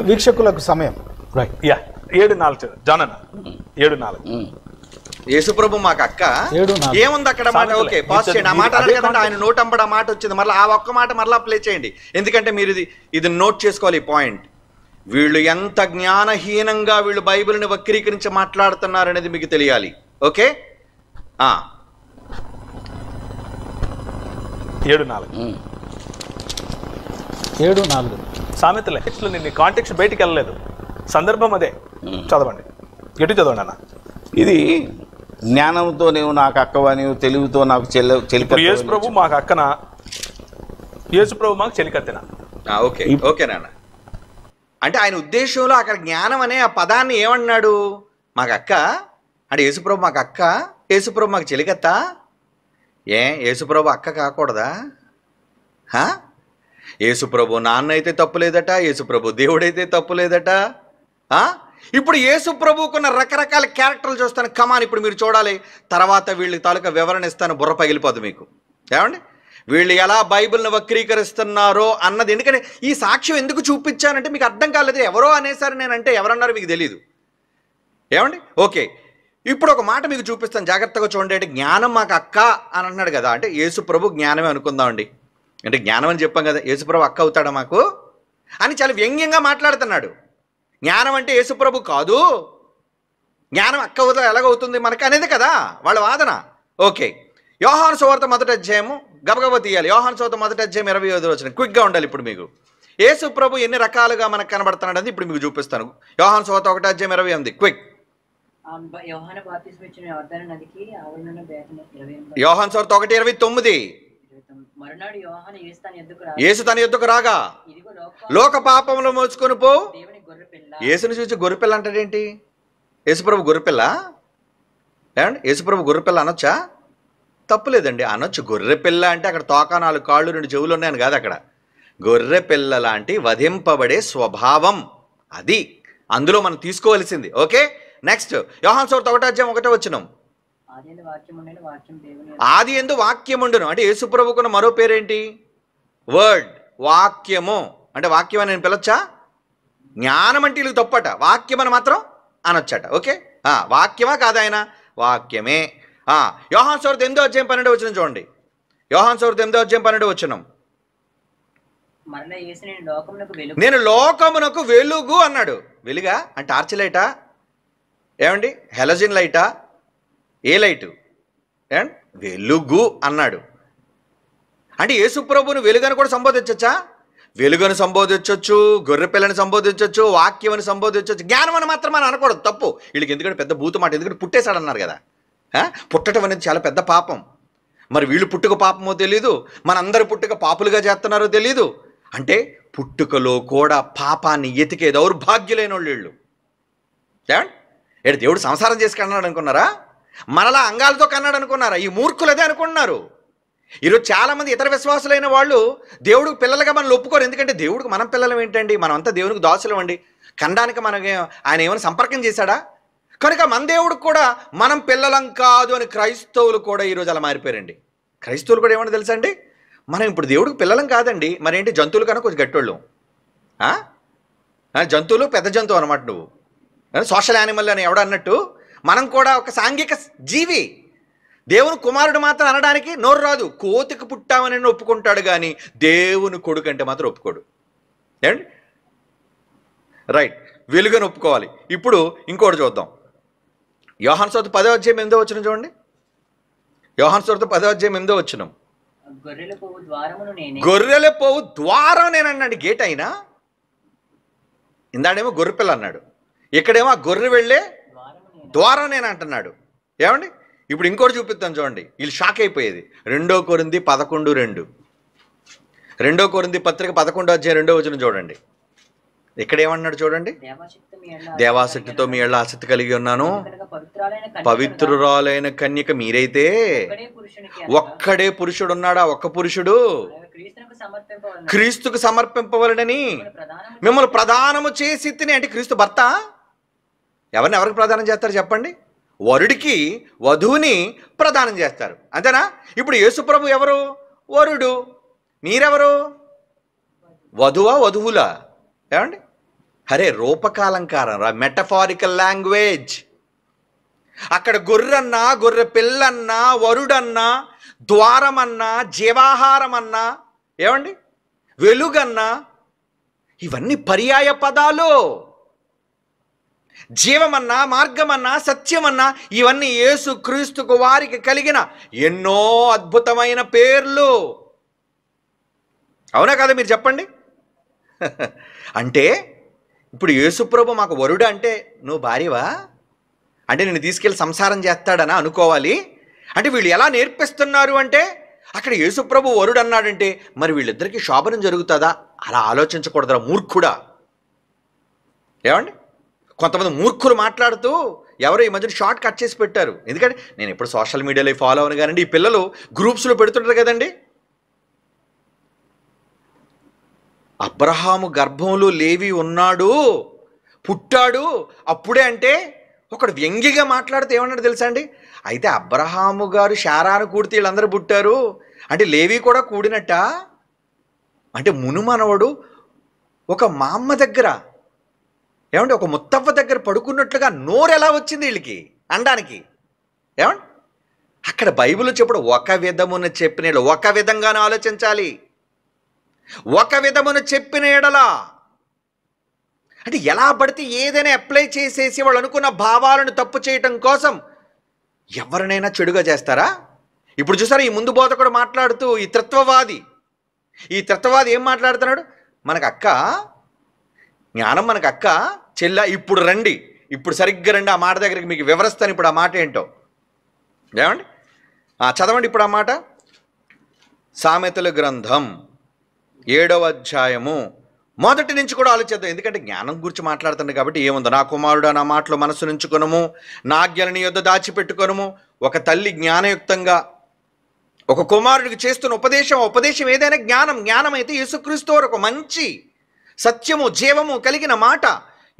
వీక్షకులకు సమయం. రైట్. 7:4 జాన్ అన్న 7:4. యేసుప్రభు మాకు అక్క ఏముంది అక్కడ మాట? ఓకే, పాస్ చేయండి. ఆ మాట అన్నారు కదండి, ఆయన నోట్ అంబడి ఆ మాట వచ్చింది. మళ్ళీ ఆ ఒక్క మాట మరలా ప్లే చేయండి, ఎందుకంటే మీరు ఇది నోట్ చేసుకోవాలి. ఈ పాయింట్, వీళ్ళు ఎంత జ్ఞానహీనంగా వీళ్ళు బైబిల్ని వక్రీకరించి మాట్లాడుతున్నారు అనేది మీకు తెలియాలి. ఓకే, 7:4 సామెతలే. నేను కాంటెక్స్ట్ బయటికి వెళ్ళలేదు, సందర్భం అదే. చదవండి, ఎటు చదవండి అన్న. ఇది జ్ఞానంతో నీవు నాకు అక్కవా, నీవు తెలివితో నాకు చెలికత్తె. యేసు ప్రభు మాకు అక్కన, యేసు ప్రభు మాకు చెలికత్తెనా? ఓకే ఓకే నాన్న. అంటే ఆయన ఉద్దేశంలో అక్కడ జ్ఞానం అనే ఆ పదాన్ని ఏమన్నాడు? మాకు అక్క అంటే యేసుప్రభు మాకు అక్క, యేసుప్రభు మాకు చెలికత్త. యేసుప్రభు అక్క కాకూడదా? యేసుప్రభు నాన్న అయితే తప్పులేదట, యేసుప్రభు దేవుడైతే తప్పులేదట. ఇప్పుడు యేసుప్రభుకున్న రకరకాల క్యారెక్టర్లు చూస్తాను. కమాన్, ఇప్పుడు మీరు చూడాలి. తర్వాత వీళ్ళ తాలూకా వివరణ ఇస్తాను, బుర్ర పగిలిపోదు మీకు. ఏమండి, వీళ్ళు ఎలా బైబిల్ని వక్రీకరిస్తున్నారో అన్నది. ఎందుకంటే ఈ సాక్ష్యం ఎందుకు చూపించానంటే మీకు అర్థం కాలేదు. ఎవరో అనేసారు, నేనంటే ఎవరన్నారో మీకు తెలీదు. ఏమండి, ఓకే, ఇప్పుడు ఒక మాట మీకు చూపిస్తాను, జాగ్రత్తగా చూడండి. అంటే జ్ఞానం మాకు అక్క అని అన్నాడు కదా, అంటే యేసుప్రభు జ్ఞానమే అనుకుందామండి. అంటే జ్ఞానం అని చెప్పాం కదా, యేసుప్రభు అక్క అవుతాడా మాకు అని చాలా వ్యంగ్యంగా మాట్లాడుతున్నాడు. జ్ఞానం అంటే యేసుప్రభు కాదు, జ్ఞానం అక్క అవుతా ఎలాగవుతుంది మనకు అనేది కదా వాళ్ళ వాదన. ఓకే, యోహాను సువార్త 1వ అధ్యాయము గబగబా తీయాలి. యోహాను సువార్త 1వ అధ్యాయం 25వ వచనం. క్విక్గా ఉండాలి. ఇప్పుడు మీకు యేసుప్రభు ఎన్ని రకాలుగా మనకు కనబడుతున్నాడు అని ఇప్పుడు మీకు చూపిస్తాను. యోహాను సువార్త 1వ అధ్యాయం 28. క్విక్. యోహాను సువార్త 1:29. యేసు తన యొద్దకు రాగా లోక పాపములు మోసుకొని పో. యేసుని చూసి గొర్రెపిల్ల అంటాడేంటి? యేసుప్రభు గొర్రెపిల్ల? ఏమండి, యేసుప్రభు గొర్రెపిల్ల అనొచ్చా? తప్పులేదండి, అనొచ్చు. గొర్రెపిల్ల అంటే అక్కడ తోక 4 కాళ్ళు 2 చెవులు ఉన్నాయని కాదు. అక్కడ గొర్రెపిల్ల లాంటి వధింపబడే స్వభావం అది అందులో మనం తీసుకోవలసింది. ఓకే, నెక్స్ట్ యోహాను సువార్త 1వ అధ్యాయం 1వ వచనం. ఆది యందు వాక్యముండును. అంటే యేసుప్రభుకున్న మరో పేరేంటి? వర్డ్, వాక్యము. అంటే వాక్యం అని నేను పిలవచ్చా? జ్ఞానం అంటే వీళ్ళకి తప్పట, వాక్యం అని మాత్రం అనొచ్చట. ఓకే, వాక్యమా కాదా ఆయన? వాక్యమే. యోహాను సువార్త 8వ అధ్యాయం 12వ వచనం చూడండి. యోహాను సువార్త 8వ అధ్యాయం 12వ వచనం. నేను లోకమునకు వెలుగు అన్నాడు. వెలుగా అంటే టార్చ్ లైటా? ఏమండి, హెలజిన్ లైటా? ఏ లైటు? ఏమండి, వెలుగు అన్నాడు. అంటే యేసుప్రభుని వెలుగని కూడా సంబోధించచ్చా? వెలుగుని సంబోధించవచ్చు, గొర్రెపిల్లని సంబోధించవచ్చు, వాక్యం అని సంబోధించవచ్చు. జ్ఞానం అని మాత్రం మనం అనకూడదు, తప్పు. వీళ్ళకి ఎందుకంటే పెద్ద భూత మాట, ఎందుకంటే పుట్టేశాడు అన్నారు కదా. పుట్టడం అనేది చాలా పెద్ద పాపం. మరి వీళ్ళు పుట్టుక పాపమో తెలీదు, మనందరి పుట్టుక పాపులుగా చేస్తున్నారో తెలీదు. అంటే పుట్టుకలో కూడా పాపాన్ని ఎతికే దౌర్భాగ్యులైన వాళ్ళు. ఏమండి, దేవుడు సంసారం చేసి కన్నాడు అనుకున్నారా? మనలా అంగాలతో కన్నాడు అనుకున్నారా? ఈ మూర్ఖులు అదే అనుకుంటున్నారు. ఈరోజు చాలామంది ఇతర విశ్వాసులైన వాళ్ళు దేవుడికి పిల్లలుగా మనల్ని ఒప్పుకోరు. ఎందుకంటే దేవుడికి మనం పిల్లలం ఏంటండి? మనం అంతా దేవునికి దాసులం అండి. ఖండానికి మనకి ఆయన ఏమైనా సంపర్కం చేశాడా? కనుక మన దేవుడికి కూడా మనం పిల్లలం కాదు అని క్రైస్తవులు కూడా ఈరోజు అలా మారిపోయారండి. క్రైస్తవులు కూడా ఏమన్నా తెలుసా అండి, మనం ఇప్పుడు దేవుడికి పిల్లలం కాదండి, మరేంటి జంతువులు కన్నా కొంచెం గట్టోళ్ళు. జంతువులు పెద్ద జంతువు అనమాట, నువ్వు సోషల్ యానిమల్ అని ఎవడ అన్నట్టు మనం కూడా ఒక సాంఘిక జీవి. దేవుని కుమారుడు మాత్రం అనడానికి నోరు రాదు. కోతికి పుట్టామని ఒప్పుకుంటాడు కానీ దేవుని కొడుకు అంటే మాత్రం ఒప్పుకోడు. ఏమండి, రైట్, వెలుగుని ఒప్పుకోవాలి. ఇప్పుడు ఇంకోటి చూద్దాం. యోహాను సువార్త 10వ అధ్యాయం 8వ వచనం చూడండి. యోహాను సువార్త 10వ అధ్యాయం 8వ వచనం. గొర్రెల పోవు ద్వారం నేనన్నాడు. గేట్ అయినా ఇందాడేమో గొర్రెపిల్ల అన్నాడు, ఇక్కడేమో ఆ గొర్రె వెళ్ళే ద్వారం నేను అంటున్నాడు. ఏమండి, ఇప్పుడు ఇంకోటి చూపిస్తాను చూడండి, వీళ్ళు షాక్ అయిపోయేది. 2 కొరింథీ 11:2. 2 కొరింథీ పత్రిక 11వ అధ్యాయం 2వ వచనం చూడండి. ఇక్కడ ఏమన్నాడు చూడండి. దేవాసక్తితో మీ ఎళ్ళ ఆసక్తి కలిగి ఉన్నాను, పవిత్రురాలైన కన్యక మీరైతే. ఒక్కడే పురుషుడు ఉన్నాడా? ఒక్క పురుషుడు క్రీస్తుకు సమర్పింపవలనని మిమ్మల్ని ప్రదానము చేసి తిని. అంటే క్రీస్తు భర్త ఎవరికి ప్రదానం చేస్తారు చెప్పండి? వరుడికి వధువుని ప్రదానం చేస్తారు, అంతేనా? ఇప్పుడు యేసుప్రభు ఎవరు? వరుడు. మీరెవరు? వధువా వధువులా? ఏమండి, అరే రూపకాలంకారం రా, మెటఫారికల్ లాంగ్వేజ్. అక్కడ గొర్రెన్నా, గొర్రె పిల్లన్నా, వరుడన్నా, ద్వారమన్నా, జీవాహారమన్నా, ఏమండి వెలుగన్నా, ఇవన్నీ పర్యాయ పదాలు. జీవమన్నా, మార్గమన్నా, సత్యమన్నా, ఇవన్నీ యేసు క్రీస్తుకు వారికి కలిగిన ఎన్నో అద్భుతమైన పేర్లు. అవునా కదా మీరు చెప్పండి? అంటే ఇప్పుడు యేసుప్రభు మాకు వరుడు అంటే నువ్వు భార్యవా అంటే నేను తీసుకెళ్ళి సంసారం చేస్తాడనా అనుకోవాలి. అంటే వీళ్ళు ఎలా నేర్పిస్తున్నారు అంటే అక్కడ యేసుప్రభు వరుడు అన్నాడంటే మరి వీళ్ళిద్దరికీ శోభనం జరుగుతుందా? అలా ఆలోచించకూడదురా మూర్ఖుడా. ఏమండి కొంతమంది మూర్ఖులు మాట్లాడుతూ ఎవరో ఈ మధ్యన షార్ట్ కట్ చేసి పెట్టారు. ఎందుకంటే నేను ఎప్పుడు సోషల్ మీడియాలో ఫాలో అవను కానండి, ఈ పిల్లలు గ్రూప్స్లో పెడుతుంటారు కదండి. అబ్రహాము గర్భంలో లేవి ఉన్నాడు, పుట్టాడు అప్పుడే అంటే ఒకడు వ్యంగ్యంగా మాట్లాడితే ఏమన్నాడు తెలుసా అండి? అయితే అబ్రహాము గారు శారాను కూడితే వీళ్ళందరూ పుట్టారు అంటే లేవి కూడా కూడినట్ట. అంటే మునుమనవడు ఒక మా అమ్మ దగ్గర ఏమంటే ఒక ముత్తవ్వ దగ్గర పడుకున్నట్లుగా నోరు ఎలా వచ్చింది వీళ్ళకి అనడానికి? ఏమండి అక్కడ బైబిల్ చెప్పుడు ఒక విధమున చెప్పిన ఒక విధంగానే ఆలోచించాలి, ఒక విధమును చెప్పిన ఎడలా. అంటే ఎలా పడితే ఏదైనా అప్లై చేసేసి వాళ్ళు అనుకున్న భావాలను తప్పు చేయటం కోసం ఎవరినైనా చెడుగా చేస్తారా? ఇప్పుడు చూసారా ఈ ముందు బోధకుడు మాట్లాడుతూ ఈ తత్వవాది ఏం మాట్లాడుతున్నాడు? మనకు అక్క జ్ఞానం, మనకు అక్క చెల్ల, ఇప్పుడు రండి, ఇప్పుడు సరిగ్గా రండి, ఆ మాట దగ్గరికి మీకు వివరిస్తాను ఇప్పుడు ఆ మాట ఏంటో. ఏమండి చదవండి ఇప్పుడు ఆ మాట. సామెతల గ్రంథం 7వ అధ్యాయము మొదటి నుంచి కూడా ఆలోచిద్దాం. ఎందుకంటే జ్ఞానం గురించి మాట్లాడుతుంది కాబట్టి ఏముందో, నా కుమారుడు నా మాటలో మనసు నుంచుకొనుము, నా ఆజ్ఞలను నీ యొద్ద దాచిపెట్టుకొనుము. ఒక తల్లి జ్ఞానయుక్తంగా ఒక కుమారుడికి చేస్తున్న ఉపదేశం ఏదైనా జ్ఞానం అయితే యేసుక్రీస్తు వారు ఒక మంచి సత్యము జీవము కలిగిన మాట.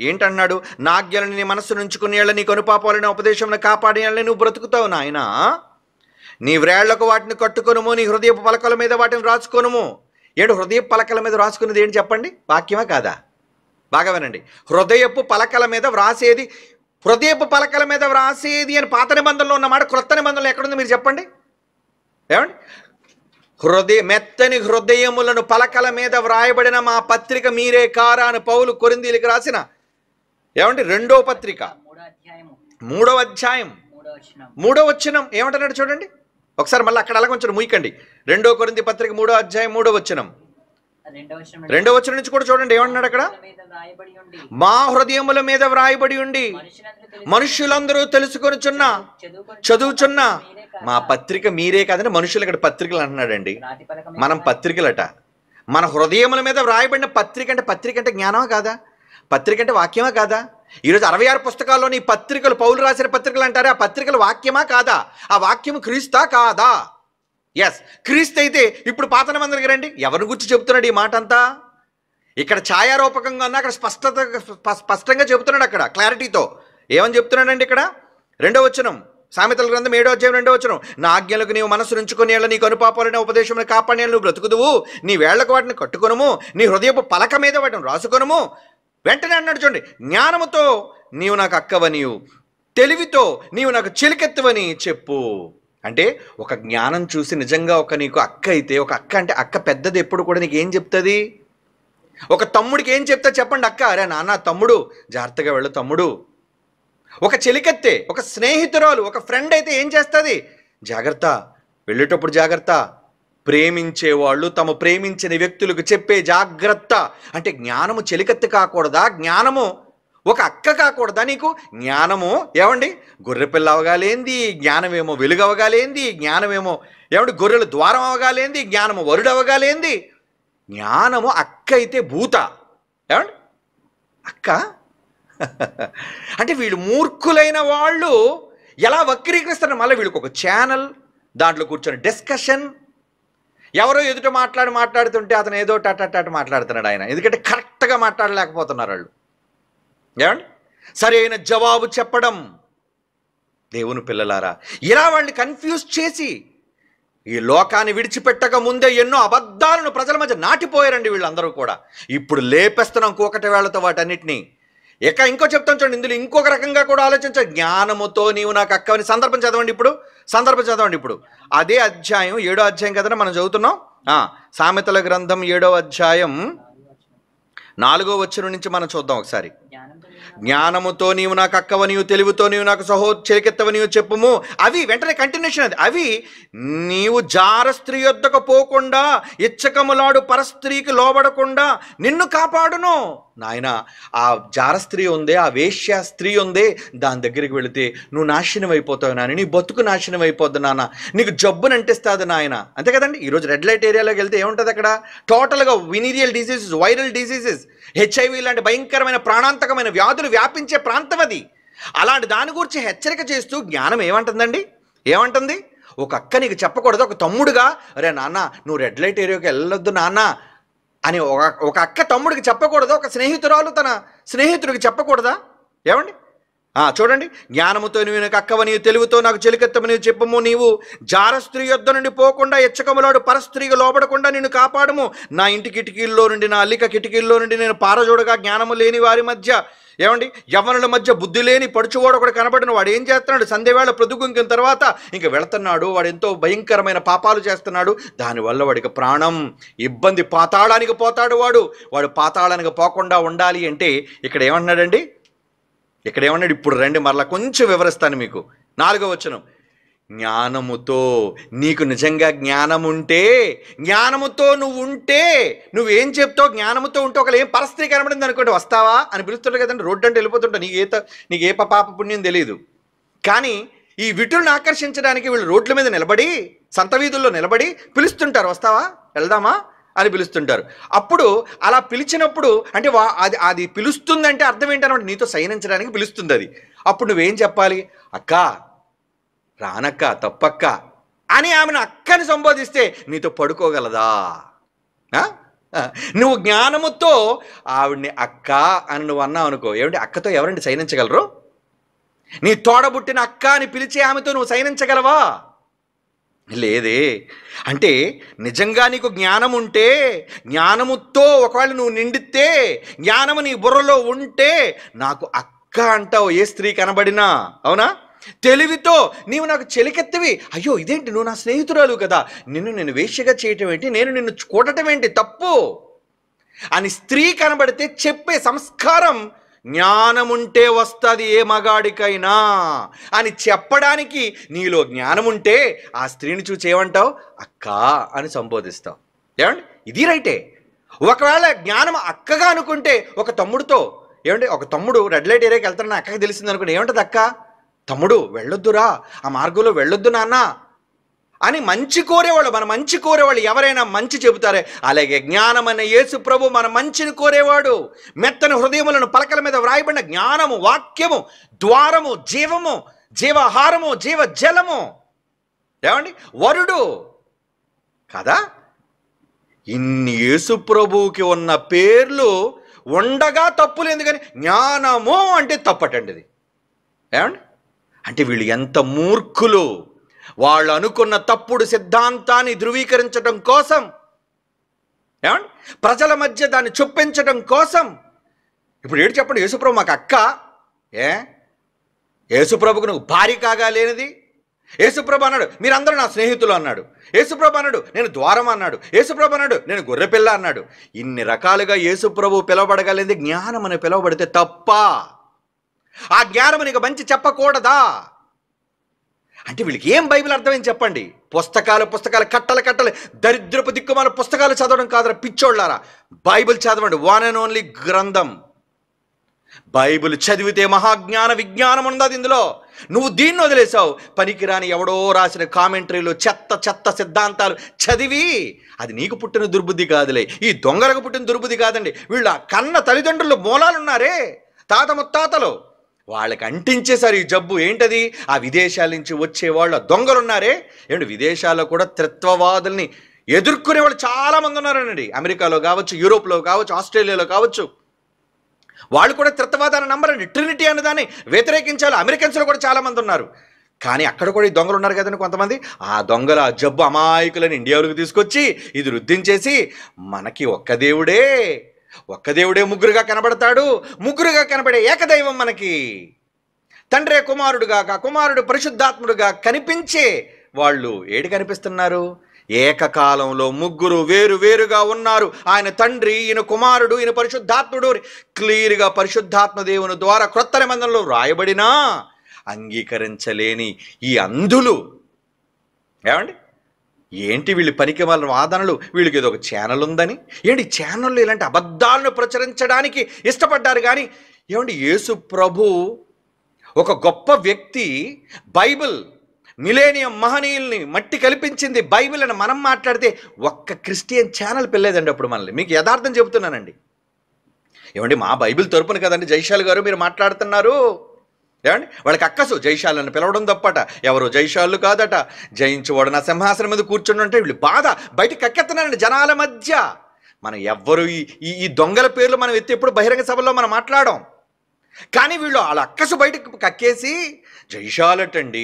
ఏంటన్నాడు? నా ఆజ్ఞలను నీ మనస్సు నుంచుకునేళ్ళ నీ కనుపాపాలని ఉపదేశంలో కాపాడేళ్ళని నువ్వు బ్రతుకుతావు నాయన. నీ వ్రేళ్లకు వాటిని కట్టుకొనుము, నీ హృదయపు పలకల మీద వాటిని రాసుకొనుము. ఏడు హృదయ పలకల మీద రాసుకునేది ఏంటి చెప్పండి? వాక్యమా కాదా? బాగా వినండి. హృదయపు పలకల మీద వ్రాసేది అని పాత నిబంధనలో ఉన్నమాట క్రొత్త నిబంధనలో ఎక్కడుంది మీరు చెప్పండి? ఏమండి మెత్తని హృదయములను పలకల మీద వ్రాయబడిన మా పత్రిక మీరే కారా అని పౌలు కొరింథీయులకు రాసిన ఏమండి 2వ పత్రిక 3వ అధ్యాయం 3వ వచనం ఏమంటున్నాడు చూడండి ఒకసారి. మళ్ళీ అక్కడ అలాగ ఉంచండి, ముయ్యకండి. 2వ కొరింథీ పత్రిక 3వ అధ్యాయం 3వ వచనం 2వ వచనం నుంచి కూడా చూడండి ఏమంటున్నాడు అక్కడ? మా హృదయముల మీద వ్రాయబడి ఉండి మనుషులందరూ చదువుచున్నా మా పత్రిక మీరే కాదని మనుషులు ఇక్కడ పత్రికలు అంటున్నాడండి. మనం పత్రికలట. మన హృదయముల మీద వ్రాయబడిన పత్రిక అంటే జ్ఞానమా కాదా? పత్రిక అంటే వాక్యమా కాదా? ఈరోజు 66 పుస్తకాల్లోని ఈ పత్రికలు పౌలు రాసిన పత్రికలు అంటారే, ఆ పత్రికలు వాక్యమా కాదా? ఆ వాక్యము క్రీస్తా కాదా? ఎస్, క్రీస్తు అయితే ఇప్పుడు పాత నిబంధనకి రండి. ఎవరిని గురించి చెబుతున్నాడు ఈ మాట అంతా? ఇక్కడ ఛాయారూపకంగా ఉన్నా అక్కడ స్పష్టంగా చెబుతున్నాడు. అక్కడ క్లారిటీతో ఏమని చెప్తున్నాడండి? ఇక్కడ 2వ వచనం, సామెతల గ్రంథం 7వ అధ్యాయం 2వ వచనం. నా ఆజ్ఞలకు నీవు మనసు నుంచుకొని నీకు అనుపాపాలనే ఉపదేశం కాపాడే నువ్వు బ్రతుకుదువు, నీ వేళ్లకు వాటిని కట్టుకొనుము, నీ హృదయపు పలక మీద వాటిని రాసుకొనుము. వెంటనే అన్నాడు చూడండి, జ్ఞానముతో నీవు నాకు అక్కవనియు, తెలివితో నీవు నాకు చిలికెత్తువని చెప్పు. అంటే ఒక జ్ఞానం చూసి నిజంగా నీకు అక్క అయితే, ఒక అక్క అంటే అక్క పెద్దది ఎప్పుడు కూడా నీకు ఏం చెప్తుంది? ఒక తమ్ముడికి ఏం చెప్తా చెప్పండి? అక్క, అరే నాన్న తమ్ముడు జాగ్రత్తగా వెళ్ళు తమ్ముడు. ఒక చెలికత్తే, ఒక స్నేహితురాలు, ఒక ఫ్రెండ్ అయితే ఏం చేస్తుంది? జాగ్రత్త, వెళ్ళేటప్పుడు జాగ్రత్త. ప్రేమించేవాళ్ళు తమ ప్రేమించిన వ్యక్తులకు చెప్పే జాగ్రత్త. అంటే జ్ఞానము చెలికత్తి కాకూడదా? జ్ఞానము ఒక అక్క కాకూడదా నీకు? జ్ఞానము ఏమండి గొర్రెపిల్ల అవగాలేంది, జ్ఞానమేమో వెలుగు అవగాలేంది, జ్ఞానమేమో ఏమండి గొర్రెల ద్వారం అవగాలేంది, జ్ఞానము వరుడు అవగాలేంది. జ్ఞానము అక్క అయితే భూత. ఏమండి అక్క అంటే వీళ్ళు మూర్ఖులైన వాళ్ళు ఎలా వక్రీకరిస్తారు? మళ్ళీ వీళ్ళకి ఒక ఛానల్, దాంట్లో కూర్చొని డిస్కషన్. ఎవరో ఎదుట మాట్లాడుతుంటే అతను ఏదో టట్ మాట్లాడుతున్నాడు ఆయన, ఎందుకంటే కరెక్ట్గా మాట్లాడలేకపోతున్నారు వాళ్ళు. ఏమండి సరైన జవాబు చెప్పడం. దేవుని పిల్లలారా, ఇలా వాళ్ళని కన్ఫ్యూజ్ చేసి ఈ లోకాన్ని విడిచిపెట్టక ముందే ఎన్నో అబద్ధాలను ప్రజల మధ్య నాటిపోయారండి వీళ్ళందరూ కూడా. ఇప్పుడు లేపేస్తున్నాం కూకటి వేళ్లతో వాటన్నిటినీ. ఇంకో చెప్తాను చూడండి, ఇందులో ఇంకొక రకంగా కూడా ఆలోచించాలి. జ్ఞానముతో నీవు నాకు అక్కవని సందర్భం చదవండి ఇప్పుడు. అదే అధ్యాయం 7వ అధ్యాయం కదండి మనం చదువుతున్నాం. సామెతల గ్రంథం 7వ అధ్యాయం 4వ వచనం నుంచి మనం చూద్దాం ఒకసారి. జ్ఞానముతో నీవు నాకు అక్కవనియు, తెలివితో నీవు నాకు చెలికెత్తవనియు చెప్పుము. అవి వెంటనే కంటిన్యూషన్, అవి నీవు జార స్త్రీ యొద్దకు పోకుండా, ఇచ్చకములాడు పరస్త్రీకి లోబడకుండా నిన్ను కాపాడును. నాయన, ఆ జార స్త్రీ ఉందే, ఆ వేశ్య స్త్రీ ఉందే, దాని దగ్గరికి వెళితే నువ్వు నాశనం అయిపోతావు నాన్న, నీ బతుకు నాశనం అయిపోద్దు నాన్న, నీకు జబ్బును అంటిస్తుంది నాయన. అంతే కదండి. ఈరోజు రెడ్ లైట్ ఏరియాలోకి వెళ్తే ఏముంటుంది అక్కడ? టోటల్గా వినీరియల్ డిసీజెస్, వైరల్ డిసీజెస్, హెచ్ఐవి లాంటి భయంకరమైన ప్రాణాంతకమైన వ్యాధులు వ్యాపించే ప్రాంతం అది. అలాంటి దాని గురించి హెచ్చరిక చేస్తూ జ్ఞానం ఏమంటుందండి? ఏమంటుంది? ఒక అక్క నీకు చెప్పకూడదు, ఒక తమ్ముడుగా, అరే నాన్న నువ్వు రెడ్ లైట్ ఏరియాకి వెళ్ళొద్దు నాన్న అని ఒక అక్క తమ్ముడికి చెప్పకూడదు, ఒక స్నేహితురాలు తన స్నేహితుడికి చెప్పకూడదా? ఏమండి? చూడండి, జ్ఞానముతో నీవు నాకు అక్కవని, తెలివితో నాకు చెలికెత్తమని చెప్పుము. నీవు జార స్త్రీ యొద్ద నుండి పోకుండా, ఎచ్చకములాడు పరస్త్రీకి లోబడకుండా నిన్ను కాపాడము. నా ఇంటి కిటికీల్లో నుండి, నా అల్లిక కిటికీల్లో నుండి నేను పారజోడగా జ్ఞానము లేని వారి మధ్య, ఏమండి, యవ్వనుల మధ్య బుద్ధి లేని పడుచువాడు ఒకడు కనబడిన. వాడు ఏం చేస్తున్నాడు? సంధ్యవేళ ప్రొద్దుగుంకిన తర్వాత ఇంక వెళుతున్నాడు, వాడు ఎంతో భయంకరమైన పాపాలు చేస్తున్నాడు. దానివల్ల వాడికి ప్రాణం ఇబ్బంది, పాతాళానికి పోతాడు. వాడు పాతాళానికి పోకుండా ఉండాలి అంటే ఇక్కడ ఏమన్నాడండి? ఇప్పుడు రండి, మరలా కొంచెం వివరిస్తాను మీకు. 4వ వచనం, జ్ఞానముతో నీకు నిజంగా జ్ఞానం ఉంటే, జ్ఞానముతో నువ్వు ఉంటే నువ్వేం చెప్తావు? జ్ఞానముతో ఉంటే ఒకవేళ ఏం పరస్త్రీ కనబడింది అనుకోండి, వస్తావా అని పిలుస్తుంటారు కదండి. రోడ్డు అంటే వెళ్ళిపోతుంటా, నీకు ఏ పాప పుణ్యం తెలియదు. కానీ ఈ విటులను ఆకర్షించడానికి వీళ్ళు రోడ్ల మీద నిలబడి, సంత వీధుల్లో నిలబడి పిలుస్తుంటారు, వస్తావా, వెళ్దామా అని పిలుస్తుంటారు. అప్పుడు అలా పిలిచినప్పుడు అంటే అది పిలుస్తుందంటే అర్థం ఏంటన్నమాట? నీతో సైనించడానికి పిలుస్తుంది అది. అప్పుడు నువ్వేం చెప్పాలి? అక్క, రానక్క, తప్పక్క అని ఆమెను అక్కని సంబోధిస్తే నీతో పడుకోగలదా? నువ్వు జ్ఞానముతో ఆవిడ్ని అక్క అని నువ్వు అన్నావు అనుకో, ఏమిటి అక్కతో ఎవరండి సైనించగలరు? నీ తోడబుట్టిన అక్క అని పిలిచే ఆమెతో నువ్వు సైనించగలవా? లేదే. అంటే నిజంగా నీకు జ్ఞానం ఉంటే, జ్ఞానముతో ఒకవేళ నువ్వు నిండితే, జ్ఞానము నీ బుర్రలో ఉంటే నాకు అక్క అంటావు ఏ స్త్రీ కనబడినా, అవునా? తెలివితో నీవు నాకు చెలికెత్తవి, అయ్యో ఇదేంటి నువ్వు నా స్నేహితురాలు కదా, నేను వేశ్యగా చేయటం ఏంటి, నేను నిన్ను కూడటం ఏంటి, తప్పు అని స్త్రీ కనబడితే చెప్పే సంస్కారం జ్ఞానముంటే వస్తుంది ఏ మగాడికైనా అని చెప్పడానికి నీలో జ్ఞానముంటే ఆ స్త్రీని చూసి ఏమంటావు? అక్క అని సంబోధిస్తావు. ఏమండి? ఇది రైటే. ఒకవేళ జ్ఞానం అక్కగా అనుకుంటే ఒక తమ్ముడితో, ఏమంటే ఒక తమ్ముడు రెడ్ లైట్ ఏరియాకి వెళ్తాడని అక్కకి తెలిసింది అనుకుంటే ఏమంటుంది? అక్క, తమ్ముడు వెళ్ళొద్దురా, ఆ మార్గంలో వెళ్ళొద్దు నాన్న అని మంచి కోరేవాళ్ళు, మన మంచి కోరేవాళ్ళు ఎవరైనా మంచి చెబుతారే. అలాగే జ్ఞానం అనే యేసు ప్రభు మన మంచిని కోరేవాడు. మెత్తని హృదయములను పలకల మీద వ్రాయబడిన జ్ఞానము, వాక్యము, ద్వారము, జీవము, జీవాహారము, జీవ జలము, ఏమండి, వరుడు కదా. ఇన్ని యేసు ప్రభువుకి ఉన్న పేర్లు ఉండగా తప్పులేదు, కానీ జ్ఞానము అంటే తప్పటండి ఇది. ఏమండి? అంటే వీళ్ళు ఎంత మూర్ఖులు! వాళ్ళు అనుకున్న తప్పుడు సిద్ధాంతాన్ని ధృవీకరించడం కోసం, ఏమండి, ప్రజల మధ్య దాన్ని చొప్పించడం కోసం. ఇప్పుడు ఏంటి చెప్పండి? యేసుప్రభు మాకు అక్క, యేసుప్రభుకు నువ్వు భార్య కాగా లేనిది. యేసుప్రభు అన్నాడు మీరందరూ నా స్నేహితులు అన్నాడు. యేసుప్రభు అన్నాడు నేను ద్వారం అన్నాడు. యేసుప్రభు అన్నాడు నేను గొర్రెపిల్ల అన్నాడు. ఇన్ని రకాలుగా యేసుప్రభు పిలవబడగలిగింది. జ్ఞానం అని పిలవబడితే తప్ప? ఆ జ్ఞానం నీకు మంచి చెప్పకూడదా? అంటే వీళ్ళకి ఏం బైబిల్ అర్థమైంది చెప్పండి? పుస్తకాలు కట్టలు దరిద్రపు దిక్కుమాల పుస్తకాలు చదవడం కాదురా పిచ్చోళ్ళారా. బైబిల్ చదవండి, వన్ అండ్ ఓన్లీ గ్రంథం. బైబిల్ చదివితే మహాజ్ఞాన విజ్ఞానం ఉన్నది ఇందులో. నువ్వు దీన్ని వదిలేసావు, పనికిరాని ఎవడో రాసిన కామెంటరీలు, చెత్త సిద్ధాంతాలు చదివి. అది నీకు పుట్టిన దుర్బుద్ధి కాదులే, ఈ దొంగలకు పుట్టిన దుర్బుద్ధి కాదండి. వీళ్ళ కన్న తల్లిదండ్రులు మూలాలున్నారే, తాత ముత్తాతలు, వాళ్ళకి అంటించేశారు ఈ జబ్బు. ఏంటది? ఆ విదేశాల నుంచి వచ్చేవాళ్ళు దొంగలున్నారే. ఏమిటి, విదేశాల్లో కూడా త్రిత్వవాదుల్ని ఎదుర్కొనే వాళ్ళు చాలామంది ఉన్నారండి. అమెరికాలో కావచ్చు, యూరోప్లో కావచ్చు, ఆస్ట్రేలియాలో కావచ్చు. వాళ్ళు కూడా త్రిత్వవాదాన్ని నమ్మరండి. ట్రినిటీ అనే దాన్ని వ్యతిరేకించాలి. అమెరికన్స్లో కూడా చాలామంది ఉన్నారు. కానీ అక్కడ కూడా ఈ దొంగలు ఉన్నారు కదండి కొంతమంది. ఆ దొంగల ఆ జబ్బు అమాయకులను ఇండియాలోకి తీసుకొచ్చి ఇది రుద్దించేసి మనకి ఒక్క దేవుడే ముగ్గురుగా కనబడతాడు, ముగ్గురుగా కనబడే ఏకదైవం మనకి తండ్రే కుమారుడుగా, కుమారుడు పరిశుద్ధాత్ముడుగా కనిపించే వాళ్ళు ఏడు కనిపిస్తున్నారు. ఏకకాలంలో ముగ్గురు వేరుగా ఉన్నారు. ఆయన తండ్రి, ఈయన కుమారుడు, ఈయన పరిశుద్ధాత్ముడు. క్లియర్గా పరిశుద్ధాత్మ దేవుని ద్వారా క్రొత్త నిబంధనలో రాయబడినా అంగీకరించలేని ఈ అంధులు ఏమండి, ఏంటి వీళ్ళు పనికి వాళ్ళ వాదనలు, వీళ్ళకి ఏదో ఒక ఛానల్ ఉందని, ఏంటి ఛానల్లో ఇలాంటి అబద్ధాలను ప్రచురించడానికి ఇష్టపడ్డారు. కానీ ఏమండి, యేసు ప్రభు ఒక గొప్ప వ్యక్తి, బైబిల్ మిలేనియం మహనీయుల్ని మట్టి కల్పించింది బైబిల్ అని మనం మాట్లాడితే ఒక్క క్రిస్టియన్ ఛానల్ పెళ్ళలేదండి అప్పుడు మనల్ని. మీకు యథార్థం చెబుతున్నానండి. ఏమండి, మా బైబిల్ తరపున కదండి జైశాల్ గారు మీరు మాట్లాడుతున్నారు. ఏమండి, వాళ్ళకి అక్కసు జైశాలని పిలవడం తప్పట, ఎవరు జైశాలు కాదట. జయించువాడు నా సింహాసనం మీద కూర్చుని ఉంటే వీళ్ళు బాధ బయటకు కక్కెత్తనారండి జనాల మధ్య. మనం ఎవ్వరు ఈ దొంగల పేర్లు మనం ఎత్తి ఎప్పుడు బహిరంగ సభలో మనం మాట్లాడం. కానీ వీళ్ళు వాళ్ళ అక్కసు బయటకు కక్కేసి జైశాలటండి,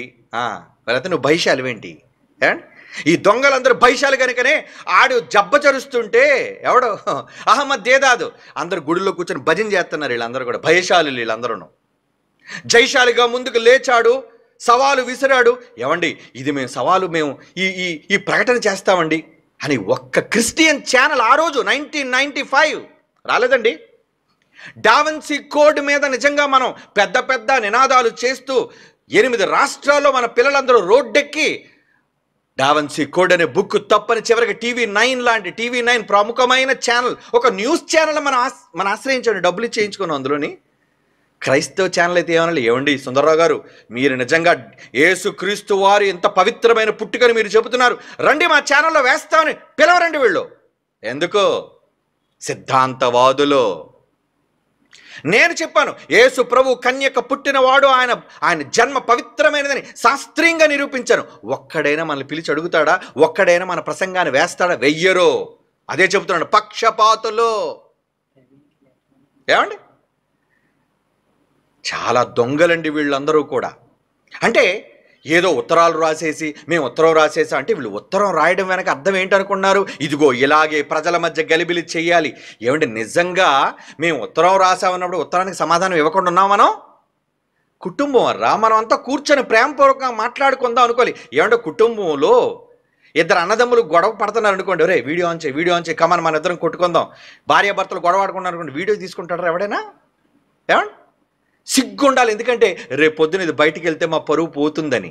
వాళ్ళతో నువ్వు బైశాలువేంటి. ఈ దొంగలందరూ బైశాలు కనుకనే ఆడు జబ్బ చరుస్తుంటే ఎవడో అహ్మద్ దేదాదు అందరు గుడిలో కూర్చొని భజన చేస్తున్నారు. వీళ్ళందరూ కూడా భయశాలు, వీళ్ళందరూ జైశాలిగా ముందుకు లేచాడు, సవాలు విసిరాడు. ఏమండి, ఇది మేము సవాలు, మేము ఈ ప్రకటన చేస్తామండి అని ఒక్క క్రిస్టియన్ ఛానల్ ఆ రోజు 1995 రాలేదండి. డావిన్సీ కోడ్ మీద నిజంగా మనం పెద్ద నినాదాలు చేస్తూ 8 రాష్ట్రాల్లో మన పిల్లలందరూ రోడ్డెక్కి డావిన్సీ కోడ్ అనే బుక్ తప్పని చివరికి TV9 లాంటి TV9 ప్రముఖమైన ఛానల్, ఒక న్యూస్ ఛానల్ మనం ఆశ్రయించండి, డబ్బులు చేయించుకున్నాం. అందులోని క్రైస్తవ ఛానల్ అయితే ఏమన్నా, ఏమండి సుందర్రావు గారు మీరు నిజంగా యేసుక్రీస్తు వారు ఎంత పవిత్రమైన పుట్టుకని మీరు చెబుతున్నారు, రండి మా ఛానల్లో వేస్తామని పిలవరండి వీళ్ళు. ఎందుకు? సిద్ధాంతవాదులు. నేను చెప్పాను, యేసు ప్రభు కన్యక పుట్టినవాడు, ఆయన జన్మ పవిత్రమైనదని శాస్త్రీయంగా నిరూపించాను. ఒక్కడైనా మనల్ని పిలిచి అడుగుతాడా? ఒక్కడైనా మన ప్రసంగాన్ని వేస్తాడా? వెయ్యరు. అదే చెబుతున్నాడు, పక్షపాతులు. ఏమండి, చాలా దొంగలండి వీళ్ళందరూ కూడా. అంటే ఏదో ఉత్తరాలు రాసేసి మేము ఉత్తరం రాసేసా అంటే వీళ్ళు ఉత్తరం రాయడం వెనక అర్థం ఏంటనుకున్నారు? ఇదిగో ఇలాగే ప్రజల మధ్య గలిబిలి చేయాలి. ఏమంటే నిజంగా మేము ఉత్తరం రాసామన్నప్పుడు ఉత్తరానికి సమాధానం ఇవ్వకుండా ఉన్నాం మనం? కుటుంబం మనం అంతా కూర్చొని ప్రేమపూర్వకంగా మాట్లాడుకుందాం అనుకోవాలి. ఏమంటే కుటుంబంలో ఇద్దరు అన్నదమ్ములు గొడవ పడుతున్నారు అనుకోండి, రే వీడియో ఆన్ చేయి కమన్ మన ఇద్దరం కొట్టుకుందాం. భార్యాభర్తలు గొడవ ఆడుకున్నారు అనుకోండి, వీడియో తీసుకుంటారా ఎవడైనా? ఏమండి, సిగ్గుండాలి. ఎందుకంటే రేపు పొద్దున ఇది బయటికి వెళ్తే మా పరువు పోతుందని.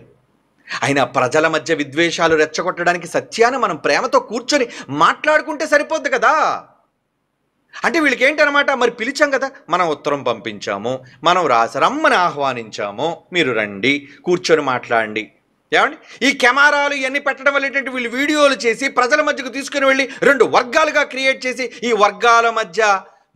అయినా ప్రజల మధ్య విద్వేషాలు రెచ్చగొట్టడానికి సత్యాన్ని మనం ప్రేమతో కూర్చొని మాట్లాడుకుంటే సరిపోద్ది కదా. అంటే వీళ్ళకి ఏంటనమాట, మరి పిలిచాం కదా, మనం ఉత్తరం పంపించాము, మనం రమ్మని ఆహ్వానించాము, మీరు రండి కూర్చొని మాట్లాడండి. ఏమండి, ఈ కెమెరాలు ఇవన్నీ పెట్టడం వల్ల ఏంటంటే వీళ్ళు వీడియోలు చేసి ప్రజల మధ్యకు తీసుకుని వెళ్ళి 2 వర్గాలుగా క్రియేట్ చేసి ఈ వర్గాల మధ్య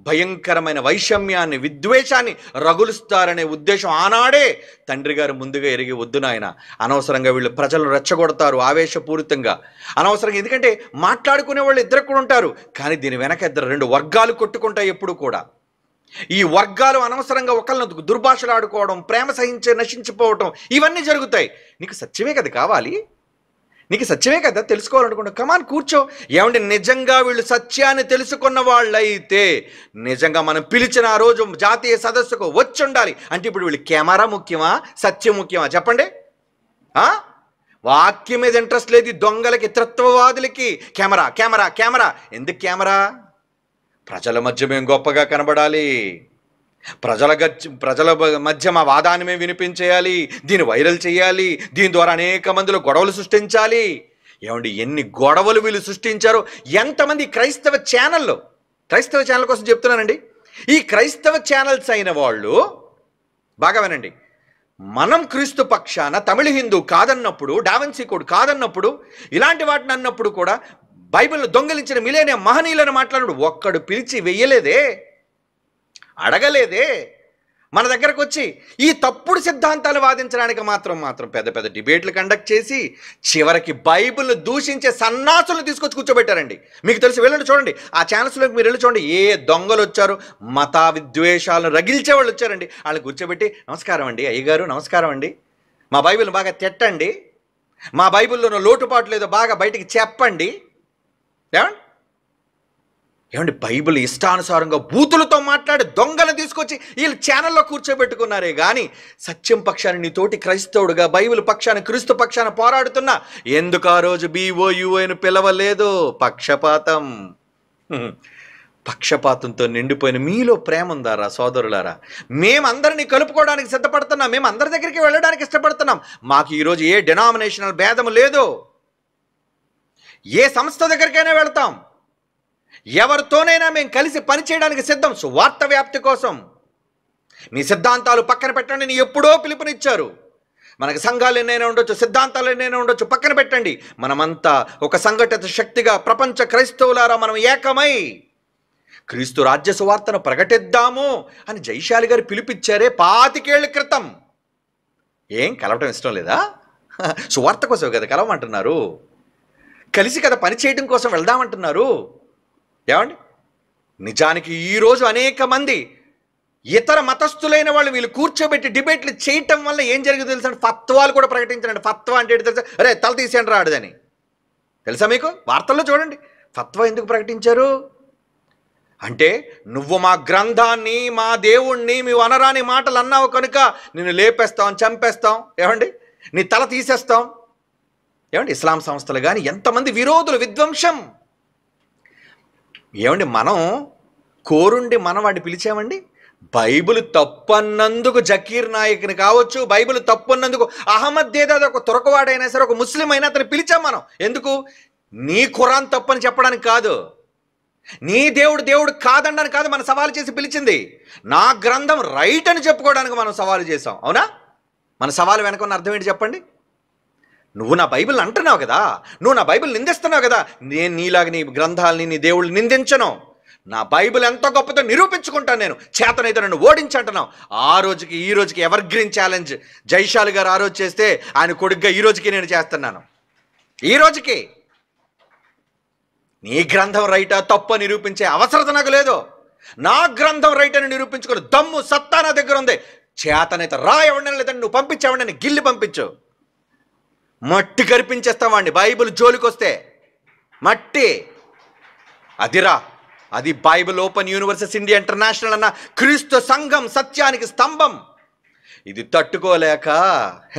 భయంకరమైన వైషమ్యాన్ని విద్వేషాన్ని రగులుస్తారనే ఉద్దేశం ఆనాడే తండ్రి గారు ముందుగా ఎరిగి, వద్దు నాయన అనవసరంగా వీళ్ళు ప్రజలు రెచ్చగొడతారు ఆవేశపూరితంగా అనవసరంగా. ఎందుకంటే మాట్లాడుకునే వాళ్ళు ఇద్దరు కూడా ఉంటారు, కానీ దీని వెనక 2 వర్గాలు కొట్టుకుంటాయి ఎప్పుడు కూడా. ఈ వర్గాలు అనవసరంగా ఒకళ్ళని దుర్భాషలు ఆడుకోవడం, ప్రేమ నశించిపోవటం, ఇవన్నీ జరుగుతాయి. నీకు సత్యమే కదా కావాలి, నీకు సత్యమే కదా తెలుసుకోవాలనుకుంటా, కమాన్ కూర్చో. ఏమంటే నిజంగా వీళ్ళు సత్యాన్ని తెలుసుకున్న వాళ్ళైతే నిజంగా మనం పిలిచిన ఆ రోజు జాతీయ సదస్సుకు వచ్చి ఉండాలి. అంటే ఇప్పుడు వీళ్ళు కెమెరా ముఖ్యమా, సత్యం ముఖ్యమా చెప్పండి? వాక్యం మీద ఇంట్రెస్ట్ లేదు దొంగలకి, త్రిత్వవాదులకి. Camera camera camera. ఎందుకు కెమెరా? ప్రజల మధ్య మేము గొప్పగా కనబడాలి, ప్రజల మధ్య మా వాదాన్ని మేము వినిపించేయాలి, దీన్ని వైరల్ చేయాలి, దీని ద్వారా అనేక మందిలో గొడవలు సృష్టించాలి. ఏమండి, ఎన్ని గొడవలు వీళ్ళు సృష్టించారో. ఎంతమంది క్రైస్తవ ఛానల్ కోసం చెప్తున్నానండి. ఈ క్రైస్తవ ఛానల్స్ అయిన వాళ్ళు బాగా వినండి, మనం క్రీస్తు పక్షాన తమిళ హిందూ కాదన్నప్పుడు, డావిన్సీ కోడ్ కాదన్నప్పుడు, ఇలాంటి వాటిని అన్నప్పుడు కూడా బైబిల్ను దొంగిలించిన మిలేనియం మహనీయులను మాట్లాడినప్పుడు ఒక్కడు పిలిచి వెయ్యలేదే, అడగలేదే. మన దగ్గరకు వచ్చి ఈ తప్పుడు సిద్ధాంతాలు వాదించడానికి మాత్రం పెద్ద డిబేట్లు కండక్ట్ చేసి చివరికి బైబిల్ను దూషించే సన్నాసులను తీసుకొచ్చి కూర్చోబెట్టారండి. మీకు తెలిసి వెళ్ళండి చూడండి, ఆ ఛానల్స్లోకి మీరు వెళ్ళి చూడండి, ఏ దొంగలు వచ్చారు, మత విద్వేషాలను రగిల్చే వాళ్ళు వచ్చారండి. వాళ్ళని కూర్చోబెట్టి నమస్కారం అండి అయ్యగారు, నమస్కారం అండి, మా బైబిల్ బాగా తిట్టండి, మా బైబిల్లో ఉన్న లోటుపాట్లు ఏదో బాగా బయటికి చెప్పండి. ఏమండి బైబిల్ ఇష్టానుసారంగా బూతులతో మాట్లాడి దొంగలను తీసుకొచ్చి వీళ్ళు ఛానల్లో కూర్చోబెట్టుకున్నారే కానీ సత్యం పక్షాన్ని నీ తోటి క్రైస్తవుడుగా బైబిల్ పక్షాన్ని క్రీస్తు పక్షాన్ని పోరాడుతున్నా ఎందుకు ఆ రోజు BOU అని పిలవలేదు? పక్షపాతం. పక్షపాతంతో నిండిపోయిన మీలో ప్రేమ ఉందారా సోదరులారా? మేమందరినీ కలుపుకోవడానికి సిద్ధపడుతున్నాం, మేము అందరి దగ్గరికి వెళ్ళడానికి ఇష్టపడుతున్నాం. మాకు ఈరోజు ఏ డినామినేషనల్ భేదము లేదు, ఏ సంస్థ దగ్గరికైనా వెళ్తాం, ఎవరితోనైనా మేము కలిసి పనిచేయడానికి సిద్ధం సువార్త వ్యాప్తి కోసం. మీ సిద్ధాంతాలు పక్కన పెట్టండి అని ఎప్పుడో పిలుపునిచ్చారు. మనకి సంఘాలు ఎన్నైనా ఉండొచ్చు, సిద్ధాంతాలు ఎన్నైనా ఉండొచ్చు, పక్కన పెట్టండి. మనమంతా ఒక సంఘటిత శక్తిగా ప్రపంచ క్రైస్తవులారా మనం ఏకమై క్రీస్తు రాజ్య సువార్తను ప్రకటిద్దాము అని జైశాలి గారు పిలిపిచ్చారే 25 ఏళ్ల క్రితం. ఏం కలవటం ఇష్టం లేదా? సువార్త కోసం కదా కలవమంటున్నారు, కలిసి కదా పని చేయడం కోసం వెళ్దామంటున్నారు. ఏమండి నిజానికి ఈరోజు అనేక మంది ఇతర మతస్థులైన వాళ్ళు వీళ్ళు కూర్చోబెట్టి డిబేట్లు చేయటం వల్ల ఏం జరిగిందో తెలుసా? ఫత్వాలు కూడా ప్రకటించారండి. ఫత్వా అంటే తెలుసా? అరే తల తీసేయండి రాడుదని తెలుసా మీకు? వార్తల్లో చూడండి. ఫత్వా ఎందుకు ప్రకటించారు అంటే నువ్వు మా గ్రంథాన్ని మా దేవుణ్ణి మేము అనరాని మాటలు అన్నావు కనుక నిన్ను లేపేస్తాం, చంపేస్తాం, ఏమండి నీ తల తీసేస్తాం. ఏమండి ఇస్లాం సంస్థలు కానీ ఎంతమంది విరోధులు, విధ్వంసం. ఏమండి మనం కోరుండి మనం వాడిని పిలిచామండి. బైబిల్ తప్పన్నందుకు జకీర్ నాయక్ని కావచ్చు, బైబిల్ తప్పన్నందుకు అహ్మద్ దేదాద్ ఒక తురకవాడైనా సరే, ఒక ముస్లిం అయినా అతను పిలిచాం మనం. ఎందుకు? నీ ఖురాన్ తప్పని చెప్పడానికి కాదు, నీ దేవుడు దేవుడు కాదనడానికి కాదు మనం సవాలు చేసి పిలిచింది. నా గ్రంథం రైట్ అని చెప్పుకోవడానికి మనం సవాలు చేసాం. అవునా? మన సవాలు వెనక ఉన్న అర్థం ఏంటి చెప్పండి? నువ్వు నా బైబిల్ అంటున్నావు కదా, నువ్వు నా బైబిల్ నిందిస్తున్నావు కదా, నేను నీలాగా నీ గ్రంథాలని నీ దేవుళ్ళు నిందించను. నా బైబిల్ ఎంతో గొప్పతో నిరూపించుకుంటాను, నేను చేతనైతే నన్ను ఓడించంటున్నావు. ఆ రోజుకి ఈ రోజుకి ఎవర్ గ్రీన్ ఛాలెంజ్ జైశాలి గారు ఆ రోజు చేస్తే ఆయన కొడుగ్గా ఈ రోజుకి నేను చేస్తున్నాను. ఈ రోజుకి నీ గ్రంథం రైటా తప్పు నిరూపించే అవసరత నాకు లేదు. నా గ్రంథం రైట్ అని నిరూపించుకుని దమ్ము సత్తా నా దగ్గర ఉంది. చేతనైతే రా, ఎవడని లేదని నువ్వు పంపించావని గిల్లి పంపించు, మట్టి కరిపించేస్తామండి. బైబిల్ జోలికి వస్తే మట్టి అదిరా, అది Bible open university India international అన్న క్రీస్తు సంఘం సత్యానికి స్తంభం. ఇది తట్టుకోలేక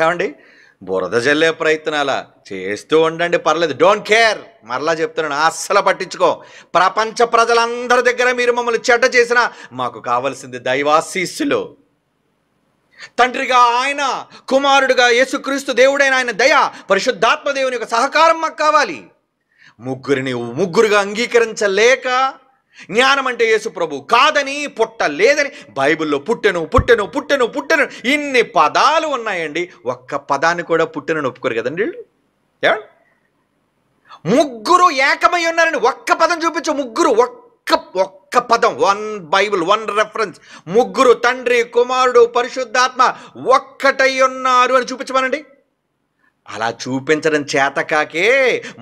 ఏమండి బురద జల్లే ప్రయత్నాల చేస్తూ ఉండండి, పర్లేదు, డోంట్ కేర్. మరలా చెప్తున్నాను, అస్సలు పట్టించుకో. ప్రపంచ ప్రజలందరి దగ్గర మీరు మమ్మల్ని చెడ్డ చేసినా మాకు కావాల్సింది దైవాశీస్సులు. తండ్రిగా ఆయన, కుమారుడుగా యేసుక్రీస్తు దేవుడైన ఆయన దయ, పరిశుద్ధాత్మ దేవుని యొక్క సహకారం మాకు కావాలి. ముగ్గురుగా అంగీకరించలేక జ్ఞానం అంటే యేసు ప్రభు కాదని, పుట్టలేదని, బైబిల్లో పుట్టెను పుట్టెను పుట్టెను పుట్టెను ఇన్ని పదాలు ఉన్నాయండి. ఒక్క పదాన్ని కూడా పుట్టెనని ఒప్పుకోరు కదండి వీళ్ళు. ముగ్గురు ఏకమై ఉన్నారని ఒక్క పదం చూపించు. ముగ్గురు ఒక్క పదం, వన్ బైబిల్, వన్ రెఫరెన్స్. ముగ్గురు తండ్రి, కుమారుడు, పరిశుద్ధాత్మ ఒక్కటై ఉన్నారు అని చూపించమనండి. అలా చూపించడం చేతకాకే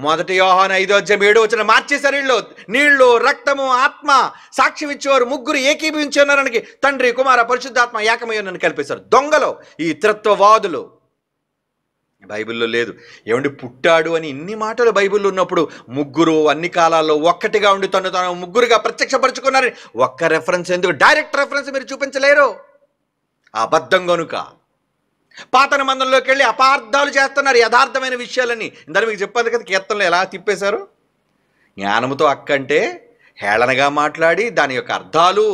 1 యోహాను 5:7 మార్చేశారు వీళ్ళు. నీళ్లు, రక్తము, ఆత్మ సాక్ష్యం ఇచ్చేవారు ముగ్గురు ఏకీభవించి ఉన్నారని తండ్రి, కుమార, పరిశుద్ధాత్మ ఏకమై ఉన్నారని కలిపేశారు దొంగలు, ఈ త్రిత్వవాదులు. బైబిల్లో లేదు. ఏమండి పుట్టాడు అని ఇన్ని మాటలు బైబిల్లో ఉన్నప్పుడు ముగ్గురు అన్ని కాలాల్లో ఒక్కటిగా ఉండి తను ముగ్గురుగా ప్రత్యక్షపరుచుకున్నారని ఒక్క రెఫరెన్స్ ఎందుకు? డైరెక్ట్ రెఫరెన్స్ మీరు చూపించలేరు, అబద్ధం కనుక. పాత నిబంధనలోకి వెళ్ళి అపార్థాలు చేస్తున్నారు యథార్థమైన విషయాలని. ఇందాక మీకు చెప్పాను కదా కీర్తనలు ఎలా తిప్పేశారు. జ్ఞానంతో అక్కంటే హేళనగా మాట్లాడి దాని యొక్క అర్థాలు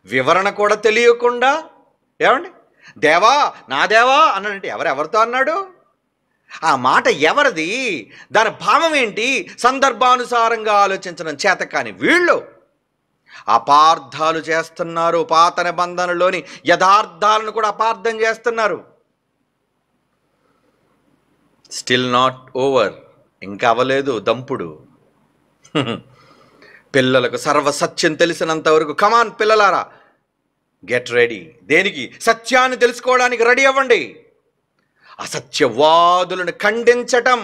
వివరణ కూడా తెలియకుండా, ఏమండి దేవా నా దేవా అన్నాడంటే ఎవరితో అన్నాడు? ఆ మాట ఎవరిది? దాని భావం ఏంటి? సందర్భానుసారంగా ఆలోచించడం చేత కాని వీళ్ళు అపార్థాలు చేస్తున్నారు. పాత నిబంధనలోని యథార్థాలను కూడా అపార్థం చేస్తున్నారు. స్టిల్ నాట్ ఓవర్, ఇంకా అవ్వలేదు దంపుడు. పిల్లలకు సర్వసత్యం తెలిసినంత వరకు కమాన్ పిల్లలారా, గెట్ రెడీ. దేనికి? సత్యాన్ని తెలుసుకోవడానికి రెడీ అవ్వండి. అసత్యవాదులను ఖండించటం,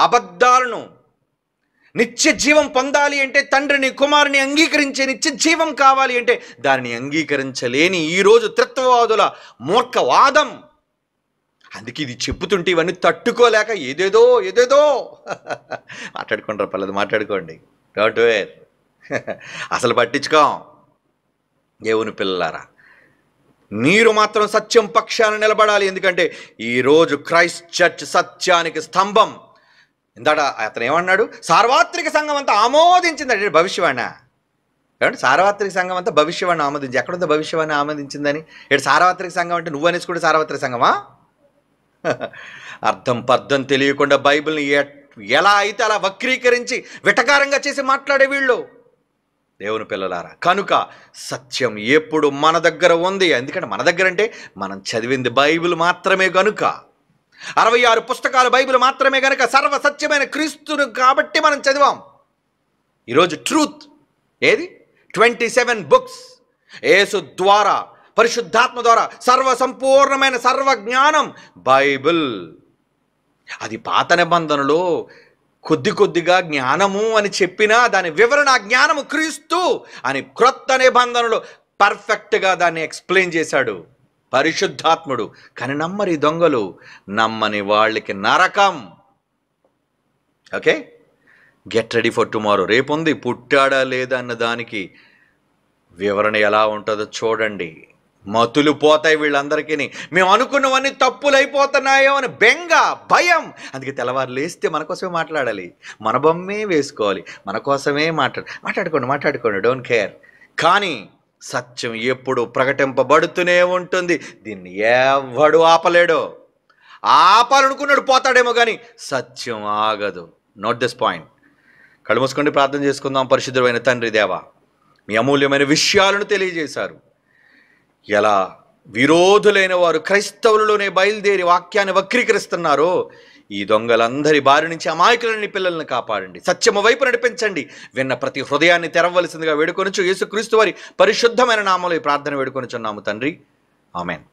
అబద్ధాలను, నిత్య జీవం పొందాలి అంటే తండ్రిని, కుమారుని అంగీకరించే నిత్య జీవం కావాలి అంటే దానిని అంగీకరించలేని ఈరోజు త్రిత్వవాదుల మూర్ఖవాదం అందుకే ఇది చెప్పుతుంటే ఇవన్నీ తట్టుకోలేక ఏదేదో ఏదేదో మాట్లాడుకుంటారు. పర్లేదు, మాట్లాడుకోండి, డోంట్ వేర్. అసలు పట్టించుకోం. దేవుని పిల్లలారా, మీరు మాత్రం సత్యం పక్షాన నిలబడాలి. ఎందుకంటే ఈరోజు క్రైస్ట్ చర్చ్ సత్యానికి స్తంభం. ఇందాక అతను ఏమన్నాడు? సార్వత్రిక సంఘం అంతా ఆమోదించింది అంటే భవిష్యవాణి. ఏమంటే సార్వత్రిక సంఘం అంతా భవిష్యవాణి ఆమోదించి, ఎక్కడుందో భవిష్యవాణి ఆమోదించిందని? ఇక్కడ సార్వత్రిక సంఘం అంటే నువ్వు అనేసి కూడా సార్వత్రిక సంఘమా? అర్థం పర్థం తెలియకుండా బైబిల్ని ఎలా అయితే అలా వక్రీకరించి వెటకారంగా చేసి మాట్లాడే వీళ్ళు దేవుని పిల్లలారా. కనుక సత్యం ఎప్పుడు మన దగ్గర ఉంది. ఎందుకంటే మన దగ్గర అంటే మనం చదివింది బైబిల్ మాత్రమే కనుక, 66 పుస్తకాలు బైబిల్ మాత్రమే కనుక, సర్వ సత్యమైన క్రీస్తును కాబట్టి మనం చదివాం. ఈరోజు ట్రూత్ ఏది? 27 బుక్స్. యేసు ద్వారా, పరిశుద్ధాత్మ ద్వారా సర్వ సంపూర్ణమైన సర్వ జ్ఞానం బైబిల్. అది పాత నిబంధనలో కొద్ది కొద్దిగా జ్ఞానము అని చెప్పినా దాని వివరణ జ్ఞానము క్రీస్తు అని క్రొత్త నిబంధనలో పర్ఫెక్ట్గా దాన్ని ఎక్స్ప్లెయిన్ చేశాడు పరిశుద్ధాత్ముడు. కానీ నమ్మరి దొంగలు, నమ్మని వాళ్ళకి నరకం. Okay, get ready for tomorrow. రేపు ఉంది, పుట్టాడా లేదా అన్న దానికి వివరణ ఎలా ఉంటుందో చూడండి. మతులు పోతాయి వీళ్ళందరికీ. మేము అనుకున్నవన్నీ తప్పులైపోతున్నాయో అని బెంగ, భయం. అందుకే తెల్లవారు లేస్తే మన కోసమే మాట్లాడాలి, మన బొమ్మే వేసుకోవాలి, మన కోసమే మాట్లాడుకోండి, డోంట్ కేర్. కానీ సత్యం ఎప్పుడు ప్రకటింపబడుతూనే ఉంటుంది. దీన్ని ఎవడు ఆపలేడో. ఆపాలనుకున్నాడు పోతాడేమో కానీ సత్యం ఆగదు. Note this point. కళ్ళు మూసుకొని ప్రార్థన చేసుకుందాం. పరిశుద్ధమైన తండ్రి దేవా, మీ అమూల్యమైన విషయాలను తెలియజేశారు. ఎలా విరోధులైన వారు క్రైస్తవులలోనే బయలుదేరి వాక్యాన్ని వక్రీకరిస్తున్నారో, ఈ దొంగలందరి బారి నుంచి అమాయకులని పిల్లల్ని కాపాడండి. సత్యము వైపు నడిపించండి. విన్న ప్రతి హృదయాన్ని తెరవలసిందిగా వేడుకొనుచు యేసుక్రీస్తు వారి పరిశుద్ధమైన నామములో ఈ ప్రార్థన వేడుకొనుచున్నాము తండ్రి. ఆమేన్.